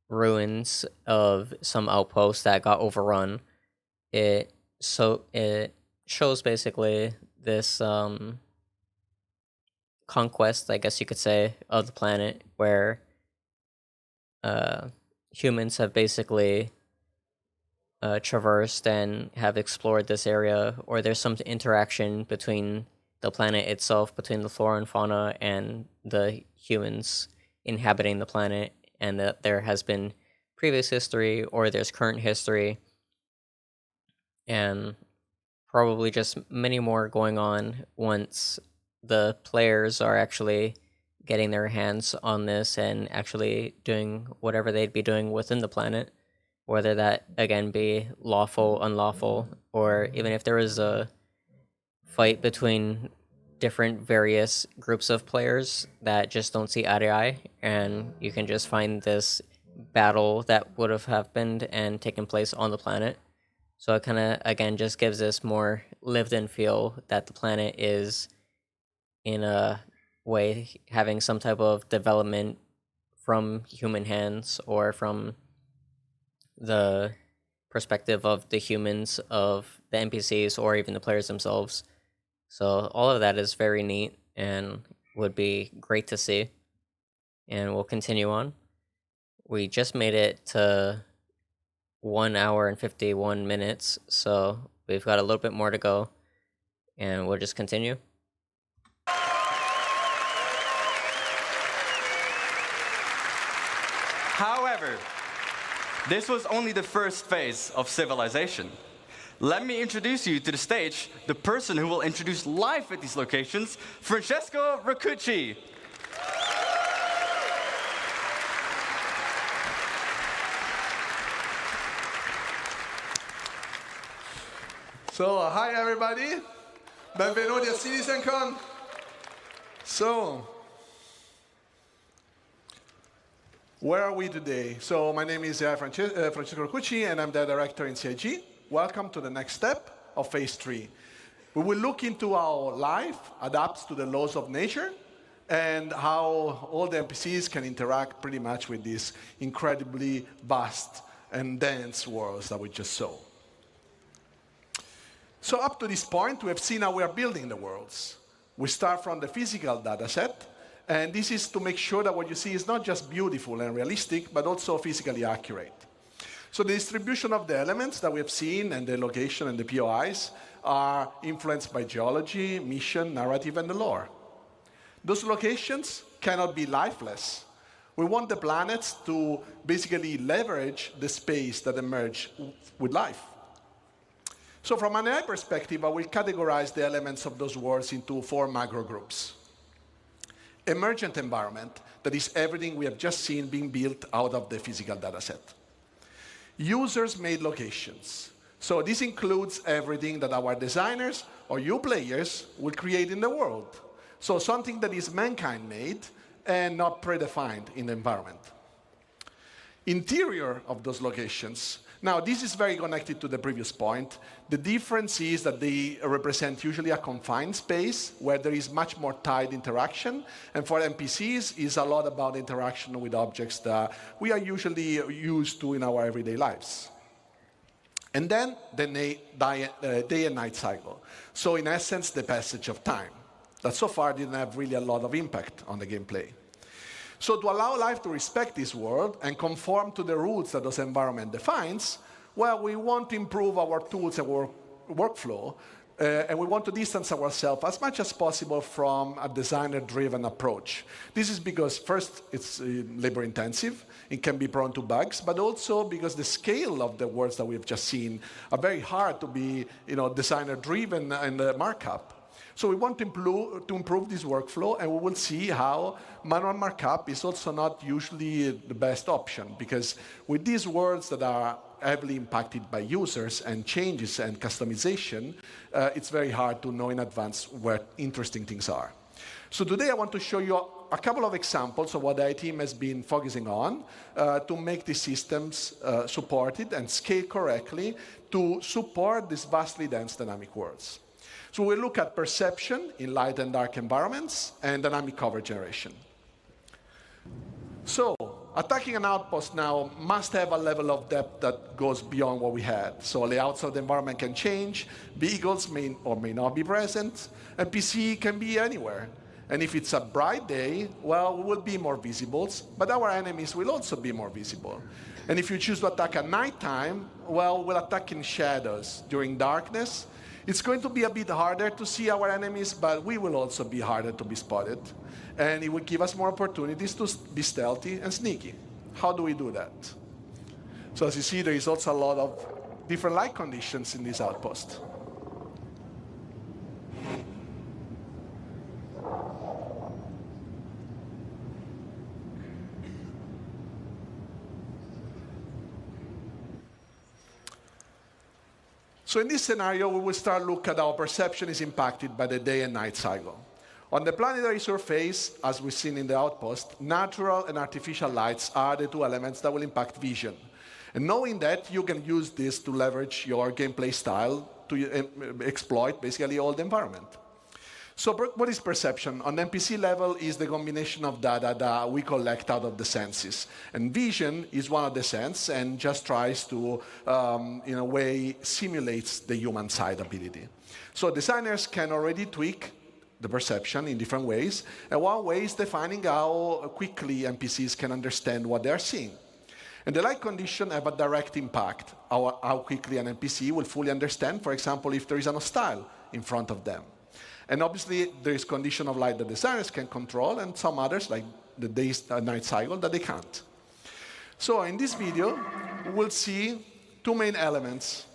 A: ruins of some outpost that got overrun, it shows basically this conquest, I guess you could say, of the planet, where humans have basically traversed and have explored this area, or there's some interaction between the planet itself, between the flora and fauna and the humans inhabiting the planet, and that there has been previous history or there's current history, and probably just many more going on once the players are actually getting their hands on this and actually doing whatever they'd be doing within the planet, whether that again be lawful, unlawful, or even if there is a fight between different various groups of players that just don't see eye to eye, and you can just find this battle that would have happened and taken place on the planet. So it kind of again just gives this more lived in feel that the planet is in a way having some type of development from human hands, or from the perspective of the humans, of the NPCs, or even the players themselves. So all of that is very neat and would be great to see. And we'll continue on. We just made it to 1 hour and 51 minutes, so we've got a little bit more to go, and we'll just continue.
G: However, this was only the first phase of civilization. Let me introduce you to the stage the person who will introduce life at these locations, Francesco Raccucci.
H: So, hi everybody. Benvenuti a CitizenCon. So, where are we today? So, my name is Francesco Raccucci, and I'm the director in CIG. Welcome to the next step of phase 3. We will look into how life adapts to the laws of nature and how all the NPCs can interact pretty much with these incredibly vast and dense worlds that we just saw. So up to this point, we have seen how we are building the worlds. We start from the physical data set, and this is to make sure that what you see is not just beautiful and realistic, but also physically accurate. So the distribution of the elements that we have seen, and the location and the POIs, are influenced by geology, mission, narrative, and the lore. Those locations cannot be lifeless. We want the planets to basically leverage the space that emerge with life. So from an AI perspective, I will categorize the elements of those worlds into 4 macro groups. Emergent environment, that is everything we have just seen being built out of the physical data set. Users-made locations. So this includes everything that our designers or you players will create in the world. So something that is mankind-made and not predefined in the environment. Interior of those locations. Now, this is very connected to the previous point. The difference is that they represent usually a confined space where there is much more tight interaction. And for NPCs, it's a lot about interaction with objects that we are usually used to in our everyday lives. And then the day and night cycle. So in essence, the passage of time. That so far didn't have really a lot of impact on the gameplay. So to allow life to respect this world and conform to the rules that this environment defines, well, we want to improve our tools and workflow, and we want to distance ourselves as much as possible from a designer-driven approach. This is because, first, it's labor-intensive, it can be prone to bugs, but also because the scale of the worlds that we've just seen are very hard to be designer-driven in the markup. So we want to improve this workflow, and we will see how manual markup is also not usually the best option, because with these worlds that are heavily impacted by users and changes and customization, it's very hard to know in advance where interesting things are. So today I want to show you a couple of examples of what the IT team has been focusing on to make these systems supported and scale correctly to support these vastly dense dynamic worlds. So we'll look at perception in light and dark environments and dynamic cover generation. So attacking an outpost now must have a level of depth that goes beyond what we had. So layouts of the environment can change, vehicles may or may not be present, and PC can be anywhere. And if it's a bright day, well, we will be more visible, but our enemies will also be more visible. And if you choose to attack at nighttime, well, we'll attack in shadows during darkness. It's going to be a bit harder to see our enemies, but we will also be harder to be spotted. And it will give us more opportunities to be stealthy and sneaky. How do we do that? So as you see, there is also a lot of different light conditions in this outpost. So in this scenario, we will start look at how perception is impacted by the day and night cycle. On the planetary surface, as we've seen in the outpost, natural and artificial lights are the 2 elements that will impact vision. And knowing that, you can use this to leverage your gameplay style to exploit basically all the environment. So what is perception? On the NPC level is the combination of data that we collect out of the senses. And vision is one of the senses and just tries to, in a way, simulates the human side ability. So designers can already tweak the perception in different ways. And one way is defining how quickly NPCs can understand what they're seeing. And the light condition have a direct impact, how quickly an NPC will fully understand, for example, if there is an hostile in front of them. And obviously, there is condition of light that designers can control, and some others, like the day-night cycle, that they can't. So in this video, we'll see 2 main elements.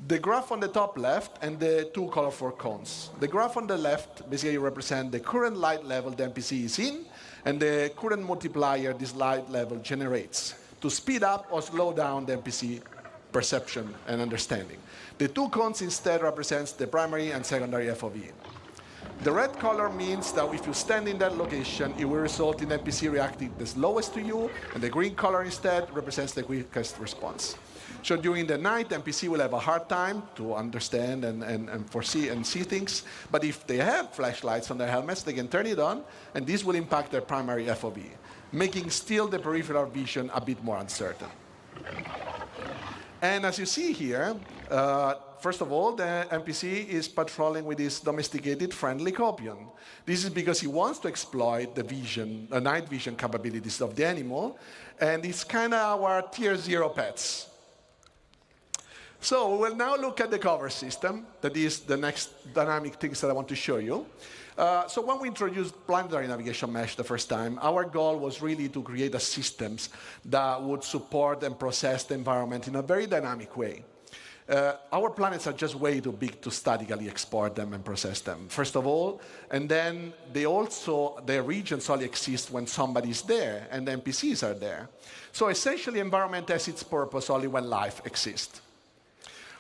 H: The graph on the top left and the 2 colorful cones. The graph on the left basically represents the current light level the NPC is in, and the current multiplier this light level generates to speed up or slow down the NPC perception and understanding. The 2 cones instead represents the primary and secondary FOV. The red color means that if you stand in that location, it will result in NPC reacting the slowest to you, and the green color instead represents the quickest response. So during the night, NPC will have a hard time to understand and foresee and see things, but if they have flashlights on their helmets, they can turn it on, and this will impact their primary FOV, making still the peripheral vision a bit more uncertain. And as you see here, first of all, the NPC is patrolling with his domesticated friendly copion. This is because he wants to exploit the vision, the night vision capabilities of the animal, and it's kind of our tier 0 pets. So we will now look at the cover system. That is the next dynamic things that I want to show you. So when we introduced planetary navigation mesh the first time, our goal was really to create a systems that would support and process the environment in a very dynamic way. Our planets are just way too big to statically export them and process them, first of all. And then their regions only exist when somebody's there and the NPCs are there. So essentially, environment has its purpose only when life exists.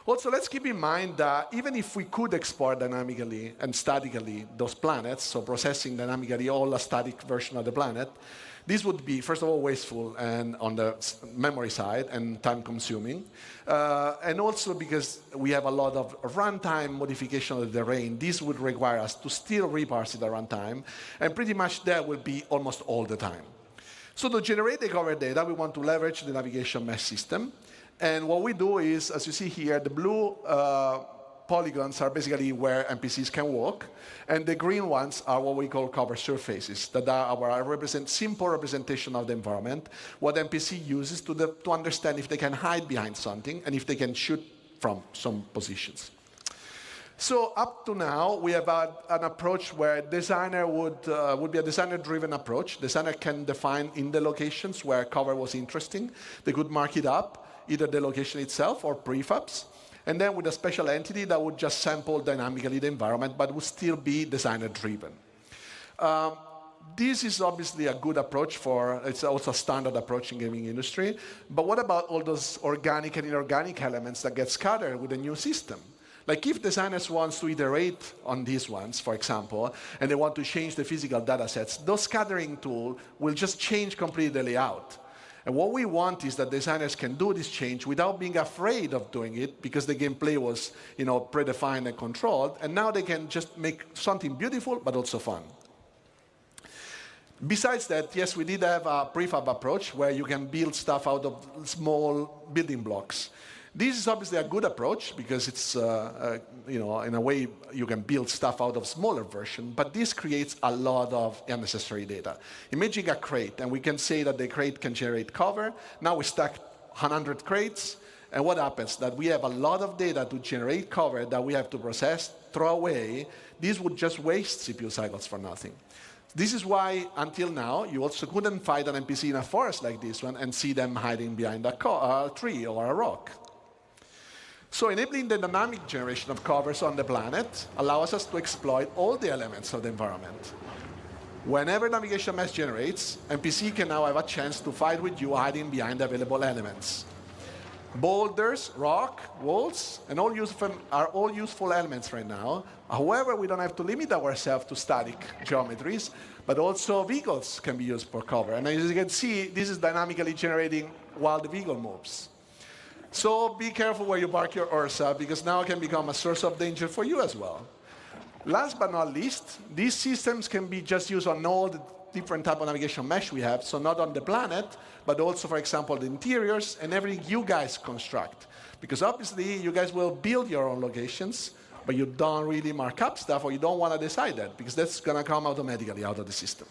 H: Also, let's keep in mind that even if we could export dynamically and statically those planets, so processing dynamically all a static version of the planet, this would be, first of all, wasteful and on the memory side and time-consuming. And also because we have a lot of runtime modification of the terrain, this would require us to still reparse it at runtime, and pretty much that will be almost all the time. So to generate the cover data, we want to leverage the navigation mesh system. And what we do is, as you see here, the blue polygons are basically where NPCs can walk, and the green ones are what we call cover surfaces, that are our simple representation of the environment, what NPC uses to understand if they can hide behind something and if they can shoot from some positions. So up to now, we have an approach where designer would be a designer-driven approach. Designer can define in the locations where cover was interesting. They could mark it up, either the location itself or prefabs, and then with a special entity that would just sample dynamically the environment, but would still be designer-driven. This is obviously a good approach it's also a standard approach in gaming industry, but what about all those organic and inorganic elements that get scattered with a new system? Like if designers want to iterate on these ones, for example, and they want to change the physical data sets, those scattering tools will just change completely the layout. And what we want is that designers can do this change without being afraid of doing it, because the gameplay was, predefined and controlled, and now they can just make something beautiful but also fun. Besides that, yes, we did have a prefab approach where you can build stuff out of small building blocks. This is obviously a good approach because it's, in a way, you can build stuff out of smaller version, but this creates a lot of unnecessary data. Imagine a crate, and we can say that the crate can generate cover. Now we stack 100 crates, and what happens? That we have a lot of data to generate cover that we have to process, throw away. This would just waste CPU cycles for nothing. This is why, until now, you also couldn't find an NPC in a forest like this one and see them hiding behind a tree or a rock. So enabling the dynamic generation of covers on the planet allows us to exploit all the elements of the environment. Whenever navigation mesh generates, NPC can now have a chance to fight with you hiding behind the available elements. Boulders, rock, walls, and are all useful elements right now. However, we don't have to limit ourselves to static geometries, but also vehicles can be used for cover. And as you can see, this is dynamically generating while the vehicle moves. So be careful where you park your Ursa, because now it can become a source of danger for you as well. Last but not least, these systems can be just used on all the different type of navigation mesh we have, so not on the planet, but also, for example, the interiors and everything you guys construct. Because obviously, you guys will build your own locations, but you don't really mark up stuff, or you don't want to decide that, because that's going to come automatically out of the system.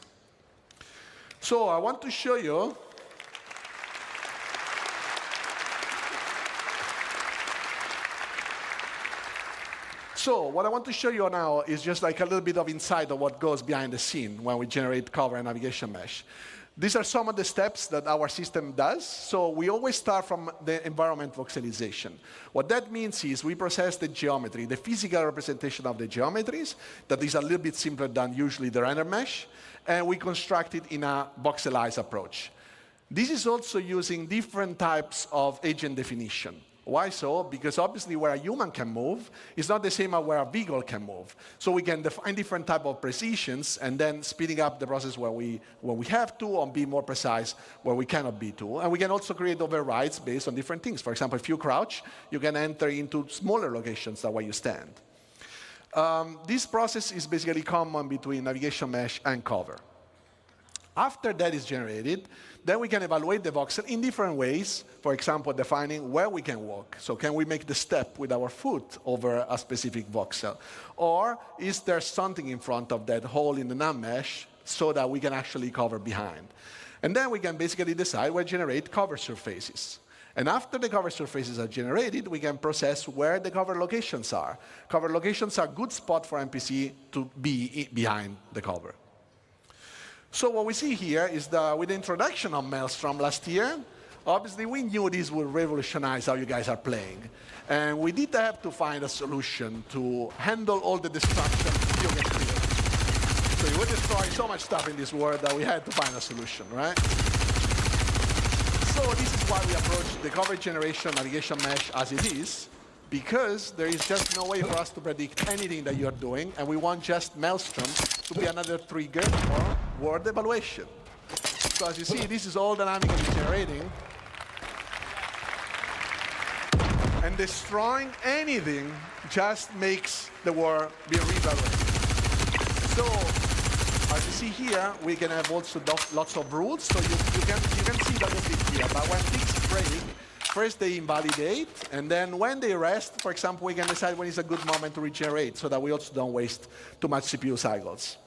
H: So I want to show you So what I want to show you now is just like a little bit of insight of what goes behind the scene when we generate cover and navigation mesh. These are some of the steps that our system does. So we always start from the environment voxelization. What that means is we process the geometry, the physical representation of the geometries, that is a little bit simpler than usually the render mesh, and we construct it in a voxelized approach. This is also using different types of agent definition. Why so? Because obviously where a human can move is not the same as where a vehicle can move. So we can define different type of precisions and then speeding up the process where we have to, and be more precise where we cannot be to. And we can also create overrides based on different things. For example, if you crouch, you can enter into smaller locations than where you stand. This process is basically common between navigation mesh and cover. After that is generated, then we can evaluate the voxel in different ways. For example, defining where we can walk. So can we make the step with our foot over a specific voxel? Or is there something in front of that hole in the nav mesh so that we can actually cover behind? And then we can basically decide where to generate cover surfaces. And after the cover surfaces are generated, we can process where the cover locations are. Cover locations are a good spot for NPC to be behind the cover. So what we see here is that with the introduction of Maelstrom last year, obviously we knew this would revolutionize how you guys are playing. And we did have to find a solution to handle all the destruction you can create. So you would destroy so much stuff in this world that we had to find a solution, right? So this is why we approach the cover generation navigation mesh as it is, because there is just no way for us to predict anything that you're doing, and we want just Maelstrom to be another trigger for word evaluation. So as you see, this is all dynamically generating. And destroying anything just makes the word be reevaluated. So as you see here, we can have also lots of rules, so you can see that a bit here. But when things break, first they invalidate, and then when they rest, for example, we can decide when is a good moment to regenerate, so that we also don't waste too much CPU cycles.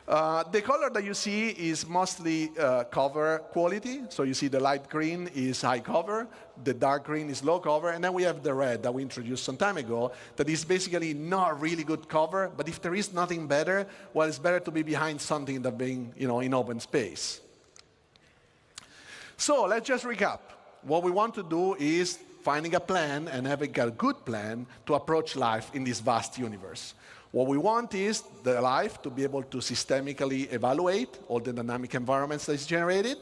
H: The color that you see is mostly cover quality. So you see the light green is high cover, the dark green is low cover, and then we have the red that we introduced some time ago that is basically not really good cover, but if there is nothing better, well, it's better to be behind something than being in open space. So let's just recap. What we want to do is finding a plan and having a good plan to approach life in this vast universe. What we want is the life to be able to systemically evaluate all the dynamic environments that is generated.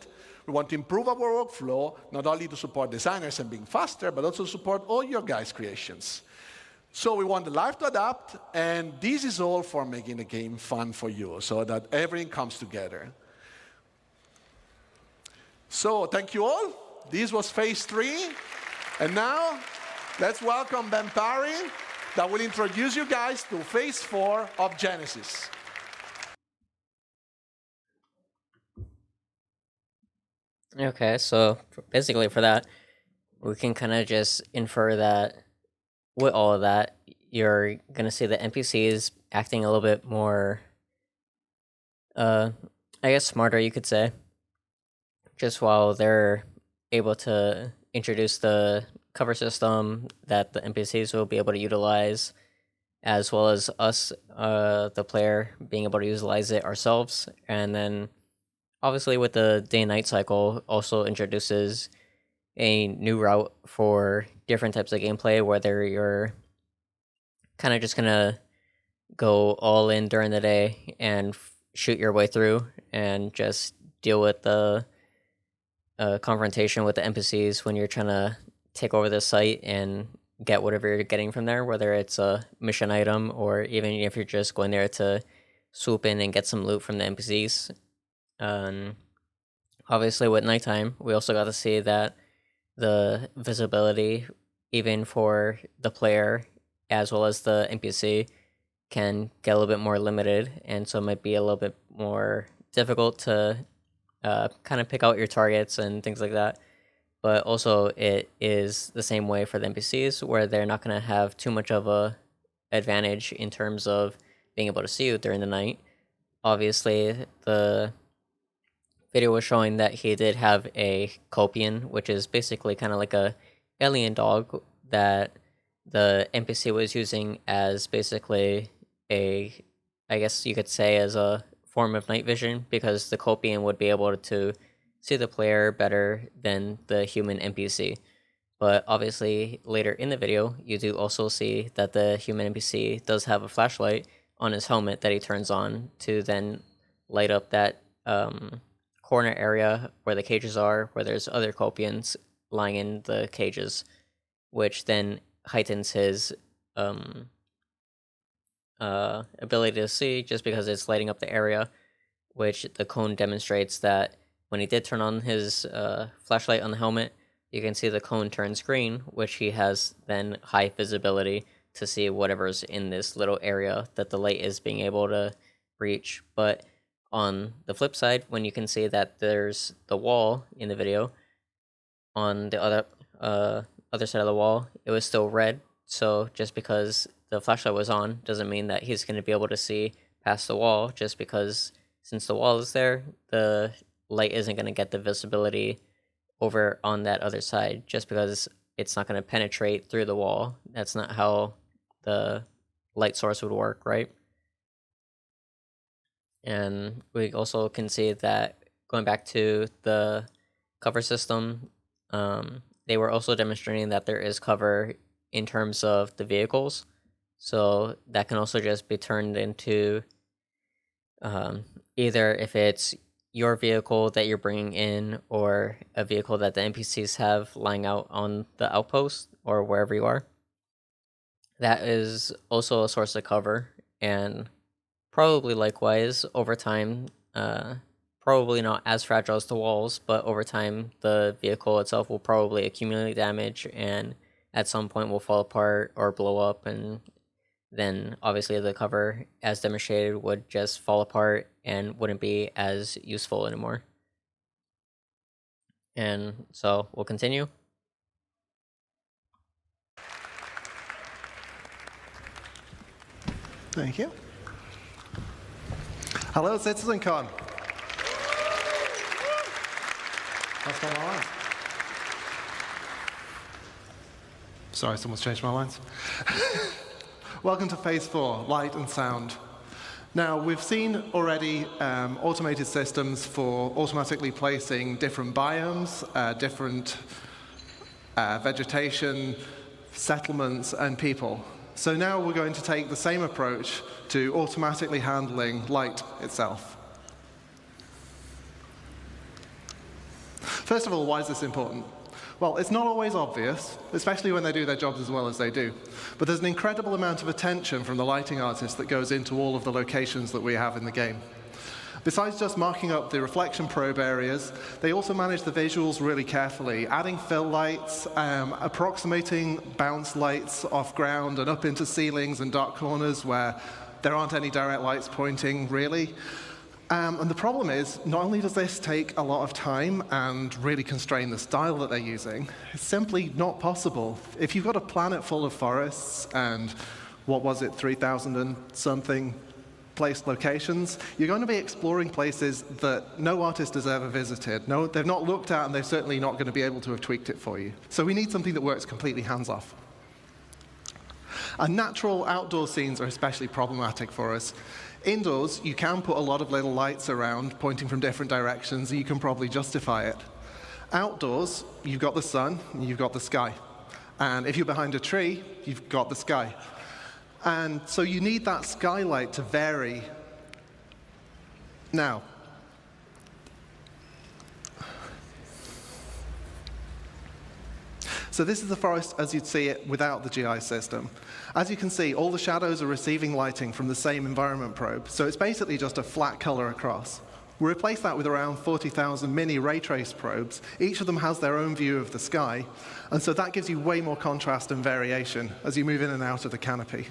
H: We want to improve our workflow, not only to support designers and being faster, but also support all your guys' creations. So we want the life to adapt, and this is all for making the game fun for you, so that everything comes together. So thank you all. This was phase 3. And now, let's welcome Ben Parry, that will introduce you guys to phase 4 of Genesis.
A: Okay, so basically for that, we can kind of just infer that with all of that, you're going to see the NPCs acting a little bit more, I guess smarter, you could say. Just while they're able to introduce the cover system that the NPCs will be able to utilize, as well as us, the player, being able to utilize it ourselves. And then obviously with the day and night cycle also introduces a new route for different types of gameplay, whether you're kind of just gonna go all in during the day and shoot your way through and just deal with the confrontation with the NPCs when you're trying to take over the site and get whatever you're getting from there, whether it's a mission item or even if you're just going there to swoop in and get some loot from the NPCs. Obviously with nighttime, we also got to see that the visibility, even for the player as well as the NPC, can get a little bit more limited, and so it might be a little bit more difficult to kind of pick out your targets and things like that. But also it is the same way for the NPCs, where they're not going to have too much of a advantage in terms of being able to see you during the night. Obviously, the video was showing that he did have a Copian, which is basically kind of like a alien dog that the NPC was using as basically I guess you could say as a form of night vision, because the Copian would be able to see the player better than the human NPC. But obviously later in the video, you do also see that the human NPC does have a flashlight on his helmet that he turns on to then light up that corner area where the cages are, where there's other Copians lying in the cages, which then heightens his ability to see, just because it's lighting up the area, which the cone demonstrates that when he did turn on his flashlight on the helmet, you can see the cone turns green, which he has then high visibility to see whatever's in this little area that the light is being able to reach. But on the flip side, when you can see that there's the wall in the video, on the other side of the wall, it was still red. So just because the flashlight was on doesn't mean that he's going to be able to see past the wall, just because since the wall is there, the light isn't going to get the visibility over on that other side, just because it's not going to penetrate through the wall. That's not how the light source would work, right? And we also can see that going back to the cover system, they were also demonstrating that there is cover in terms of the vehicles. So that can also just be turned into either if it's your vehicle that you're bringing in or a vehicle that the NPCs have lying out on the outpost or wherever you are. That is also a source of cover, and probably likewise over time, probably not as fragile as the walls, but over time the vehicle itself will probably accumulate damage and at some point will fall apart or blow up, and then obviously the cover as demonstrated would just fall apart and wouldn't be as useful anymore. And so we'll continue.
I: Thank you. Hello, CitizenCon. What's going on? Sorry, someone's changed my lines. Welcome to Phase 4, Light and Sound. Now, we've seen already automated systems for automatically placing different biomes, different vegetation, settlements, and people. So now we're going to take the same approach to automatically handling light itself. First of all, why is this important? Well, it's not always obvious, especially when they do their jobs as well as they do. But there's an incredible amount of attention from the lighting artists that goes into all of the locations that we have in the game. Besides just marking up the reflection probe areas, they also manage the visuals really carefully, adding fill lights, approximating bounce lights off ground and up into ceilings and dark corners where there aren't any direct lights pointing, really. And the problem is, not only does this take a lot of time and really constrain the style that they're using, it's simply not possible. If you've got a planet full of forests and, what was it, 3,000 and something placed locations, you're going to be exploring places that no artist has ever visited. No, they've not looked at, and they're certainly not going to be able to have tweaked it for you. So we need something that works completely hands-off. And natural outdoor scenes are especially problematic for us. Indoors, you can put a lot of little lights around pointing from different directions, and you can probably justify it. Outdoors, you've got the sun, and you've got the sky. And if you're behind a tree, you've got the sky. And so you need that skylight to vary. Now, so this is the forest as you'd see it without the GI system. As you can see, all the shadows are receiving lighting from the same environment probe, so it's basically just a flat color across. We replace that with around 40,000 mini ray trace probes. Each of them has their own view of the sky, and so that gives you way more contrast and variation as you move in and out of the canopy.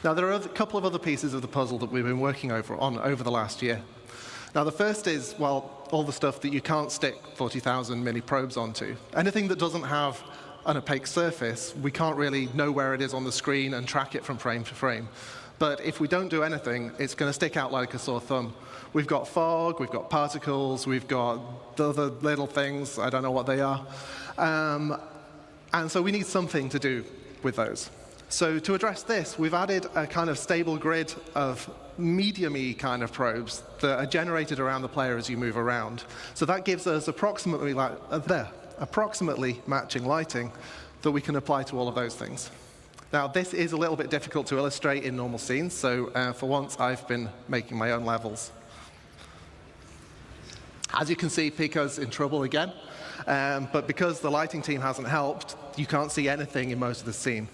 I: Now, there are a couple of other pieces of the puzzle that we've been working on over the last year. Now, the first is, well, all the stuff that you can't stick 40,000 mini probes onto. Anything that doesn't have an opaque surface, we can't really know where it is on the screen and track it from frame to frame. But if we don't do anything, it's going to stick out like a sore thumb. We've got fog, we've got particles, we've got the other little things, I don't know what they are. And so we need something to do with those. So to address this, we've added a kind of stable grid of medium-y kind of probes that are generated around the player as you move around. So that gives us approximately matching lighting that we can apply to all of those things. Now, this is a little bit difficult to illustrate in normal scenes, so for once I've been making my own levels. As you can see, Pico's in trouble again, but because the lighting team hasn't helped, you can't see anything in most of the scene.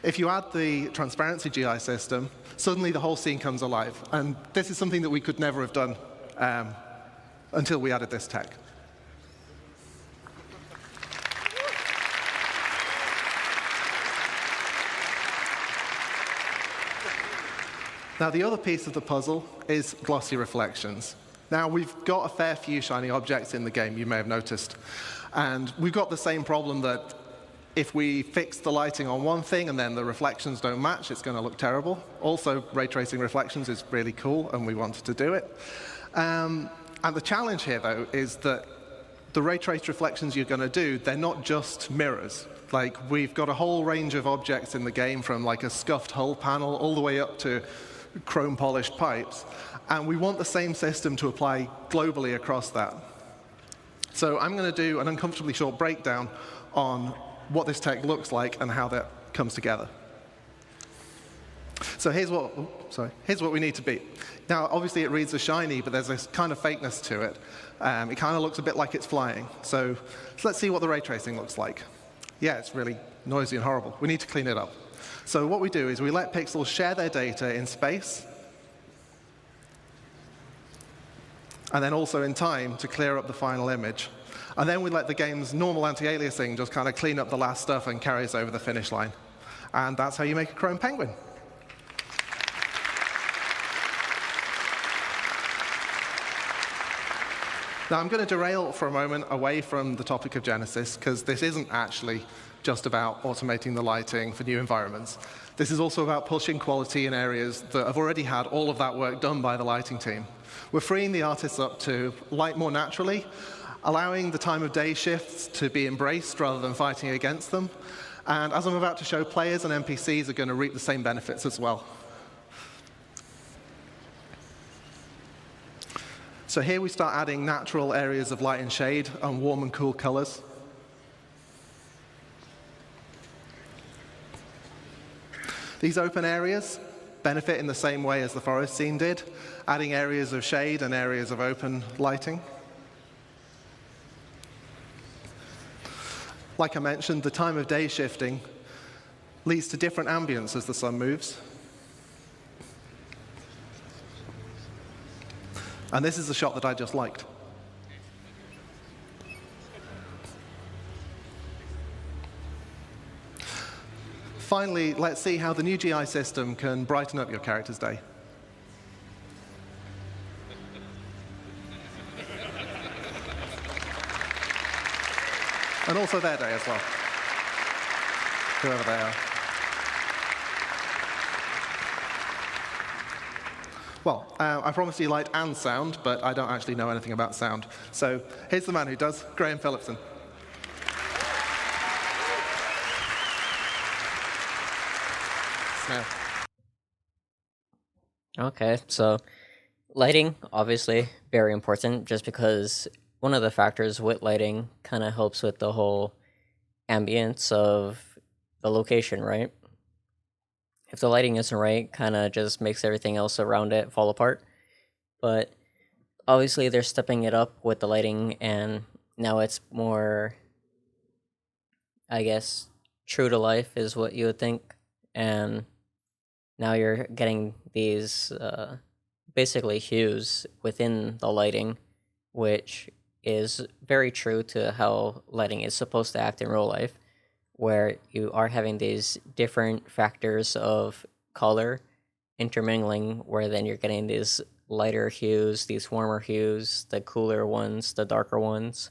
I: If you add the transparency GI system, suddenly the whole scene comes alive. And this is something that we could never have done until we added this tech. Now, the other piece of the puzzle is glossy reflections. Now, we've got a fair few shiny objects in the game, you may have noticed. And we've got the same problem that if we fix the lighting on one thing and then the reflections don't match, it's going to look terrible. Also, ray tracing reflections is really cool, and we wanted to do it. And the challenge here, though, is that the ray traced reflections you're going to do, they're not just mirrors. Like, we've got a whole range of objects in the game, from like a scuffed hull panel all the way up to chrome polished pipes. And we want the same system to apply globally across that. So I'm going to do an uncomfortably short breakdown on what this tech looks like and how that comes together. So here's what we need to be. Now, obviously, it reads as shiny, but there's this kind of fakeness to it. It kind of looks a bit like it's flying. So let's see what the ray tracing looks like. Yeah, it's really noisy and horrible. We need to clean it up. So what we do is we let pixels share their data in space, and then also in time to clear up the final image. And then we let the game's normal anti-aliasing just kind of clean up the last stuff and carry us over the finish line. And that's how you make a chrome penguin. Now, I'm going to derail for a moment away from the topic of Genesis, because this isn't actually just about automating the lighting for new environments. This is also about pushing quality in areas that have already had all of that work done by the lighting team. We're freeing the artists up to light more naturally, allowing the time of day shifts to be embraced rather than fighting against them. And as I'm about to show, players and NPCs are going to reap the same benefits as well. So here we start adding natural areas of light and shade and warm and cool colors. These open areas benefit in the same way as the forest scene did, adding areas of shade and areas of open lighting. Like I mentioned, the time of day shifting leads to different ambience as the sun moves. And this is the shot that I just liked. Finally, let's see how the new GI system can brighten up your character's day. And also their day as well, whoever they are. Well, I promised you light and sound, but I don't actually know anything about sound. So here's the man who does, Graham Phillipson.
A: Okay, so lighting, obviously, very important, just because one of the factors with lighting kind of helps with the whole ambience of the location, right? If the lighting isn't right, kind of just makes everything else around it fall apart. But obviously, they're stepping it up with the lighting, and now it's more, I guess, true to life is what you would think. And now you're getting these basically hues within the lighting, which is very true to how lighting is supposed to act in real life, where you are having these different factors of color intermingling, where then you're getting these lighter hues, these warmer hues, the cooler ones, the darker ones.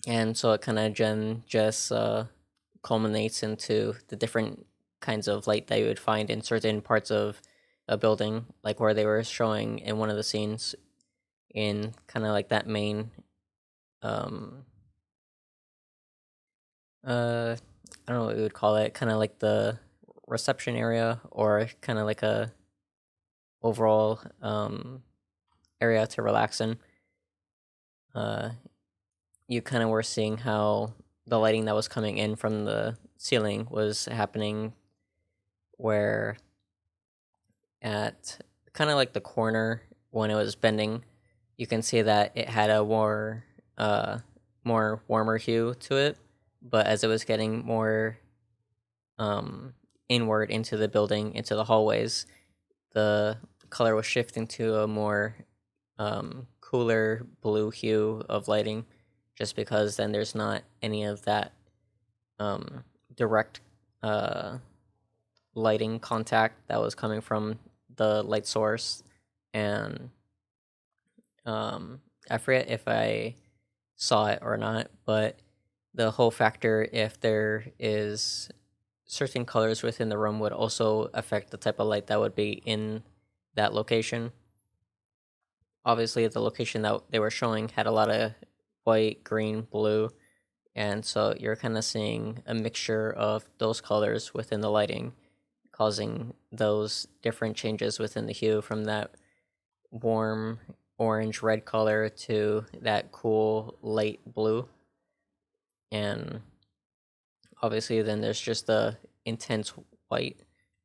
A: And so it kind of just culminates into the different kinds of light that you would find in certain parts of a building, like where they were showing in one of the scenes in kind of like that main I don't know what we would call it, kind of like the reception area, or kind of like a overall area to relax in. You kind of were seeing how the lighting that was coming in from the ceiling was happening, where at kind of like the corner when it was bending, you can see that it had a more warmer hue to it, but as it was getting more inward into the building, into the hallways, the color was shifting to a more cooler blue hue of lighting, just because then there's not any of that direct lighting contact that was coming from the light source. And I forget if I saw it or not, but the whole factor if there is certain colors within the room would also affect the type of light that would be in that location. Obviously, the location that they were showing had a lot of white, green, blue, and so you're kind of seeing a mixture of those colors within the lighting, causing those different changes within the hue from that warm orange red color to that cool light blue. And obviously then there's just the intense white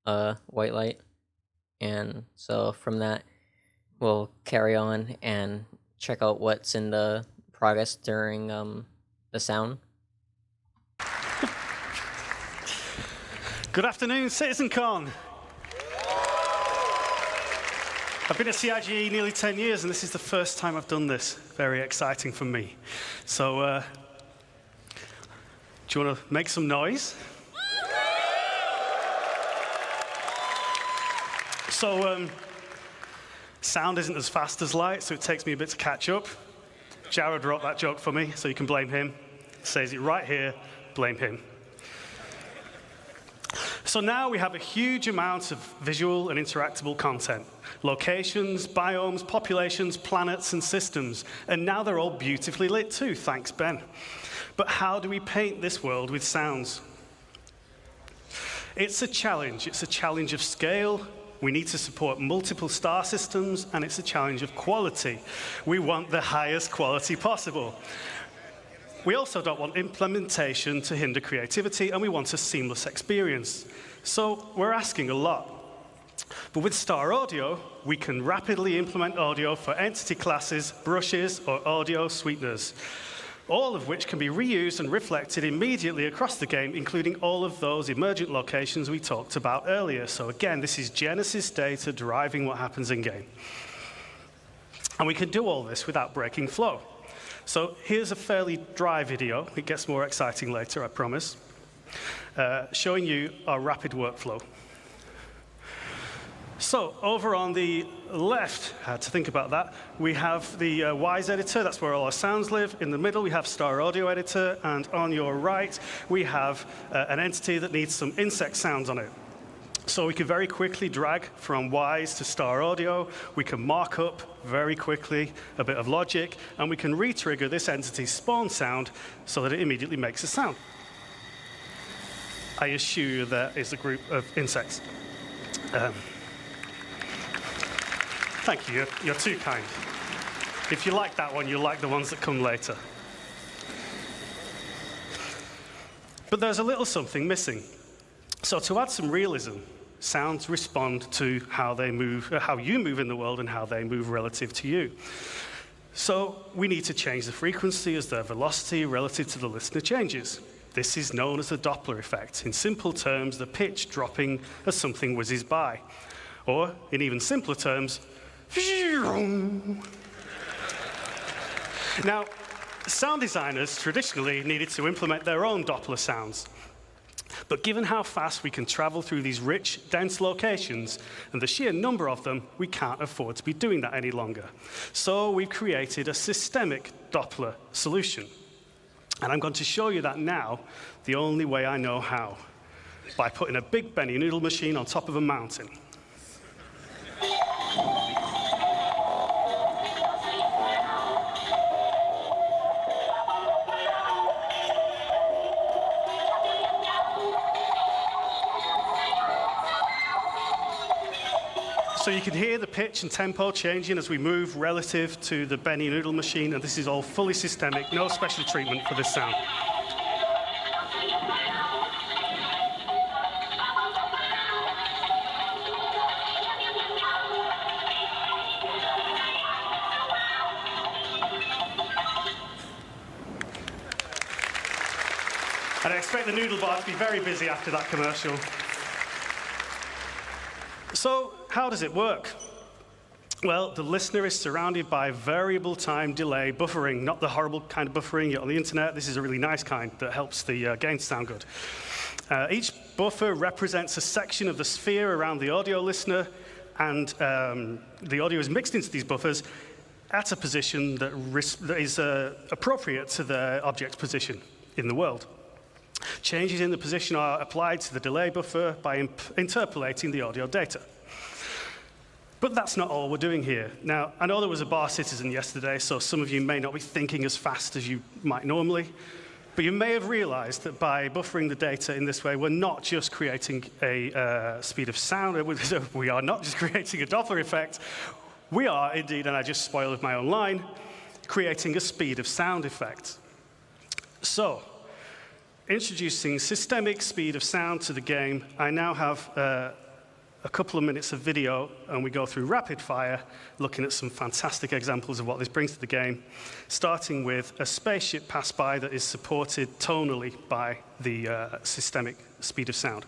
A: white light. And so from that we'll carry on and check out what's in the progress during the sound.
J: Good afternoon, CitizenCon. I've been at CIG nearly 10 years, and this is the first time I've done this. Very exciting for me. So, do you want to make some noise? So, sound isn't as fast as light, so it takes me a bit to catch up. Jared wrote that joke for me, so you can blame him. Says it right here, blame him. So now we have a huge amount of visual and interactable content. Locations, biomes, populations, planets, and systems. And now they're all beautifully lit too, thanks Ben. But how do we paint this world with sounds? It's a challenge. It's a challenge of scale. We need to support multiple star systems, and it's a challenge of quality. We want the highest quality possible. We also don't want implementation to hinder creativity, and we want a seamless experience. So we're asking a lot. But with Star Audio, we can rapidly implement audio for entity classes, brushes, or audio sweeteners, all of which can be reused and reflected immediately across the game, including all of those emergent locations we talked about earlier. So again, this is Genesis data driving what happens in-game. And we can do all this without breaking flow. So here's a fairly dry video. It gets more exciting later, I promise, showing you our rapid workflow. So over on the left, I had to think about that, we have the Wise editor. That's where all our sounds live. In the middle, we have Star Audio editor. And on your right, we have an entity that needs some insect sounds on it. So we can very quickly drag from Wise to Star Audio. We can mark up very quickly a bit of logic, and we can re-trigger this entity's spawn sound so that it immediately makes a sound. I assure you there is a group of insects. Thank you, you're too kind. If you like that one, you'll like the ones that come later. But there's a little something missing. So to add some realism, sounds respond to how they move, how you move in the world and how they move relative to you. So we need to change the frequency as their velocity relative to the listener changes. This is known as the Doppler effect. In simple terms, the pitch dropping as something whizzes by. Or, in even simpler terms, now, sound designers traditionally needed to implement their own Doppler sounds. But given how fast we can travel through these rich, dense locations, and the sheer number of them, we can't afford to be doing that any longer. So we've created a systemic Doppler solution. And I'm going to show you that now, the only way I know how, by putting a big Benny noodle machine on top of a mountain. So you can hear the pitch and tempo changing as we move relative to the Benny noodle machine, and this is all fully systemic, no special treatment for this sound. And I expect the noodle bar to be very busy after that commercial. So, how does it work? Well, the listener is surrounded by variable time delay buffering, not the horrible kind of buffering you get on the internet. This is a really nice kind that helps the game sound good. Each buffer represents a section of the sphere around the audio listener, and the audio is mixed into these buffers at a position that is appropriate to the object's position. in the world. Changes in the position are applied to the delay buffer by interpolating the audio data. But that's not all we're doing here. Now, I know there was a bar citizen yesterday, so some of you may not be thinking as fast as you might normally, but you may have realized that by buffering the data in this way, we're not just creating a speed of sound, we are not just creating a Doppler effect, we are indeed, and I just spoiled my own line, creating a speed of sound effect. So, introducing systemic speed of sound to the game, I now have a couple of minutes of video, and we go through rapid fire, looking at some fantastic examples of what this brings to the game, starting with a spaceship pass by that is supported tonally by the systemic speed of sound.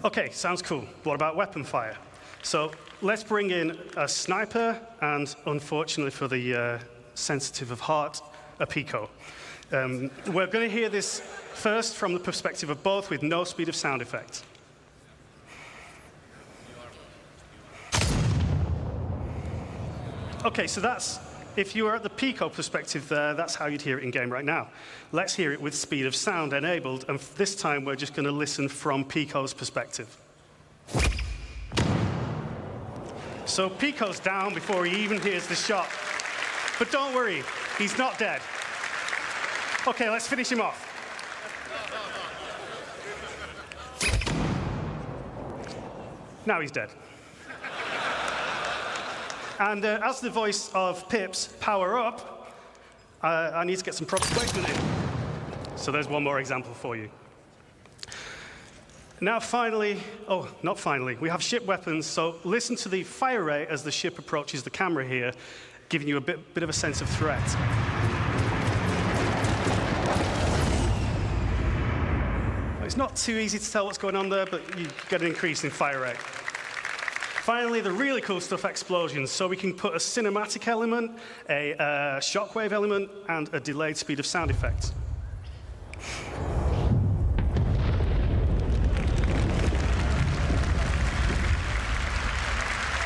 J: Okay, sounds cool. What about weapon fire? So let's bring in a sniper and, unfortunately for the sensitive of heart, a Pico. We're going to hear this first from the perspective of both with no speed of sound effect. Okay, so that's, if you were at the Pico perspective there, that's how you'd hear it in game right now. Let's hear it with speed of sound enabled, and this time we're just going to listen from Pico's perspective. So Pico's down before he even hears the shot. But don't worry, he's not dead. Okay, let's finish him off. Now he's dead. And as the voice of Pip's Power Up, I need to get some proper placement in. So there's one more example for you. Now finally, oh, not finally, we have ship weapons, so listen to the fire rate as the ship approaches the camera here, giving you a bit of a sense of threat. It's not too easy to tell what's going on there, but you get an increase in fire rate. Finally, the really cool stuff, explosions. So we can put a cinematic element, a shockwave element, and a delayed speed of sound effect.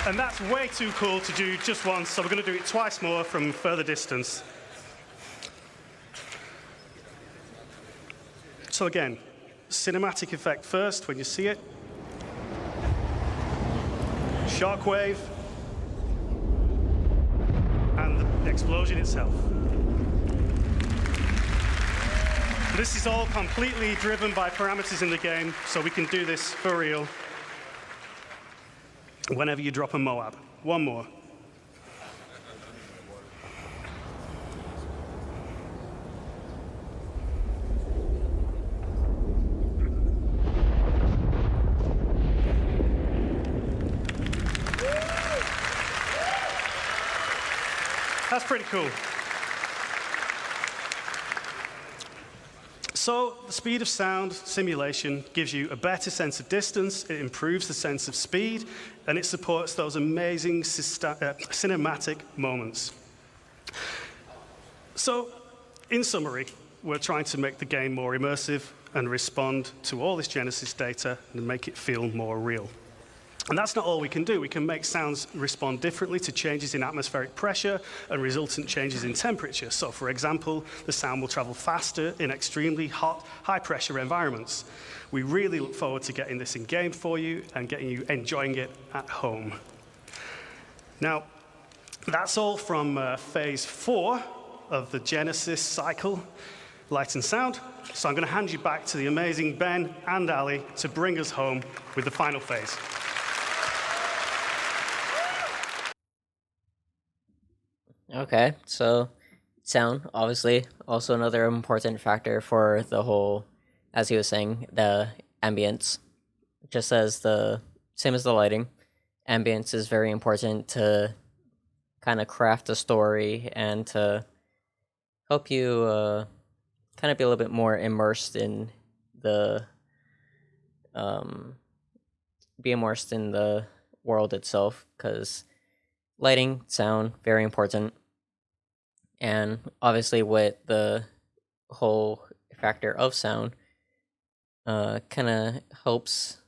J: And that's way too cool to do just once, so we're going to do it twice more from further distance. So again, cinematic effect first when you see it. Shockwave. And the explosion itself. This is all completely driven by parameters in the game, so we can do this for real. Whenever you drop a Moab. One more. That's pretty cool. So the speed of sound simulation gives you a better sense of distance, it improves the sense of speed, and it supports those amazing cinematic moments. So, in summary, we're trying to make the game more immersive and respond to all this Genesis data and make it feel more real. And that's not all we can do. We can make sounds respond differently to changes in atmospheric pressure and resultant changes in temperature. So, for example, the sound will travel faster in extremely hot, high-pressure environments. We really look forward to getting this in-game for you and getting you enjoying it at home. Now, that's all from Phase 4 of the Genesis cycle, Light and Sound. So I'm going to hand you back to the amazing Ben and Ali to bring us home with the final phase.
A: Okay, so sound, obviously, also another important factor for the whole, as he was saying, the ambience. Just as the same as the lighting, ambience is very important to kind of craft a story and to help you kind of be a little bit more immersed in the world itself, because lighting, sound, very important. And obviously with the whole factor of sound, kind of helps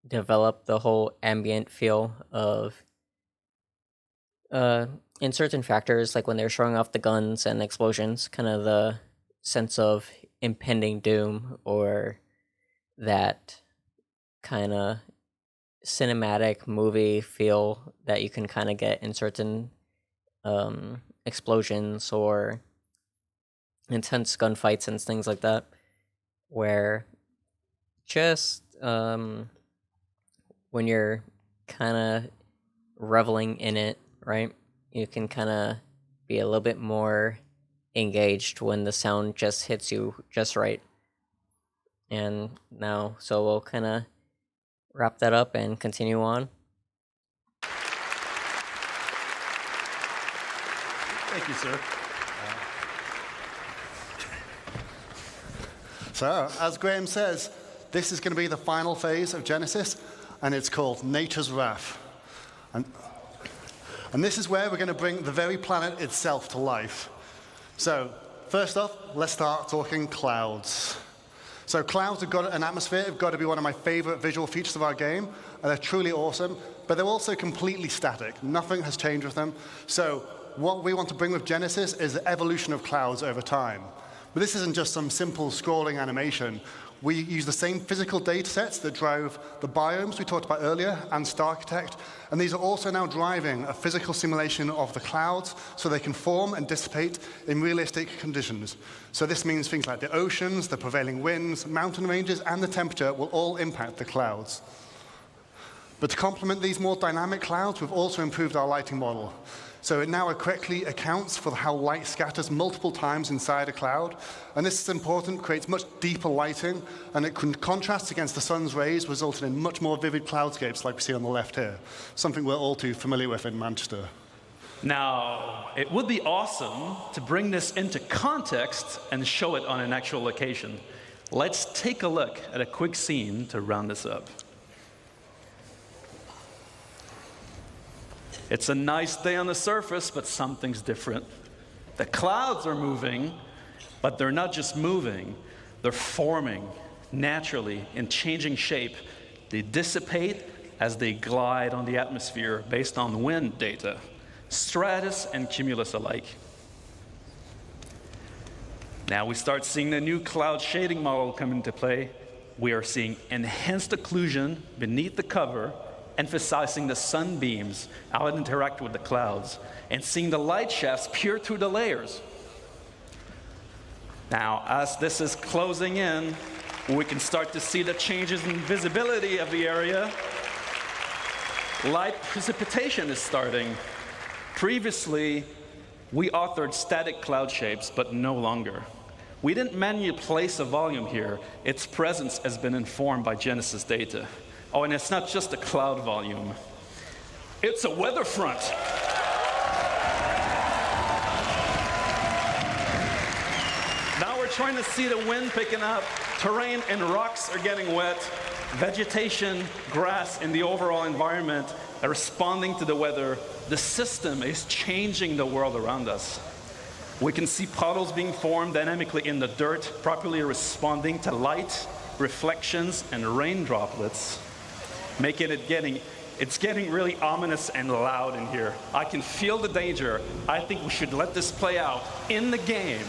A: develop the whole ambient feel of in certain factors, like when they're showing off the guns and explosions, kind of the sense of impending doom or that kind of cinematic movie feel that you can kind of get in certain explosions or intense gunfights and things like that, where just when you're kind of reveling in it, right, you can kind of be a little bit more engaged when the sound just hits you just right. And now, so we'll kind of wrap that up and continue on.
E: Thank you, sir.
D: So, as Graham says, this is going to be the final phase of Genesis, and it's called Nature's Wrath. And this is where we're going to bring the very planet itself to life. So, first off, let's start talking clouds. So clouds have got an atmosphere, have got to be one of my favorite visual features of our game, and they're truly awesome, but they're also completely static. Nothing has changed with them. So what we want to bring with Genesis is the evolution of clouds over time. But this isn't just some simple scrolling animation. We use the same physical data sets that drove the biomes we talked about earlier and Starchitect, and these are also now driving a physical simulation of the clouds so they can form and dissipate in realistic conditions. So this means things like the oceans, the prevailing winds, mountain ranges, and the temperature will all impact the clouds. But to complement these more dynamic clouds, we've also improved our lighting model. So it now correctly accounts for how light scatters multiple times inside a cloud. And this is important, creates much deeper lighting, and it can contrast against the sun's rays, resulting in much more vivid cloudscapes like we see on the left here, something we're all too familiar with in Manchester.
E: Now, it would be awesome to bring this into context and show it on an actual location. Let's take a look at a quick scene to round this up. It's a nice day on the surface, but something's different. The clouds are moving, but they're not just moving, they're forming naturally in changing shape. They dissipate as they glide on the atmosphere based on wind data, stratus and cumulus alike. Now we start seeing the new cloud shading model come into play. We are seeing enhanced occlusion beneath the cover, emphasizing the sunbeams, how it interact with the clouds, and seeing the light shafts peer through the layers. Now, as this is closing in, we can start to see the changes in visibility of the area. Light precipitation is starting. Previously, we authored static cloud shapes, but no longer. We didn't manually place a volume here. Its presence has been informed by Genesis data. Oh, and it's not just a cloud volume. It's a weather front. Now we're trying to see the wind picking up. Terrain and rocks are getting wet. Vegetation, grass, and the overall environment are responding to the weather. The system is changing the world around us. We can see puddles being formed dynamically in the dirt, properly responding to light, reflections, and rain droplets. It's getting really ominous and loud in here. I can feel the danger. I think we should let this play out in the game.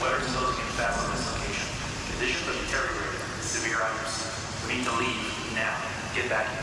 K: Weather disclosing in fast on this location. Conditions are deteriorating. Severe items. We need to leave now. Get back here.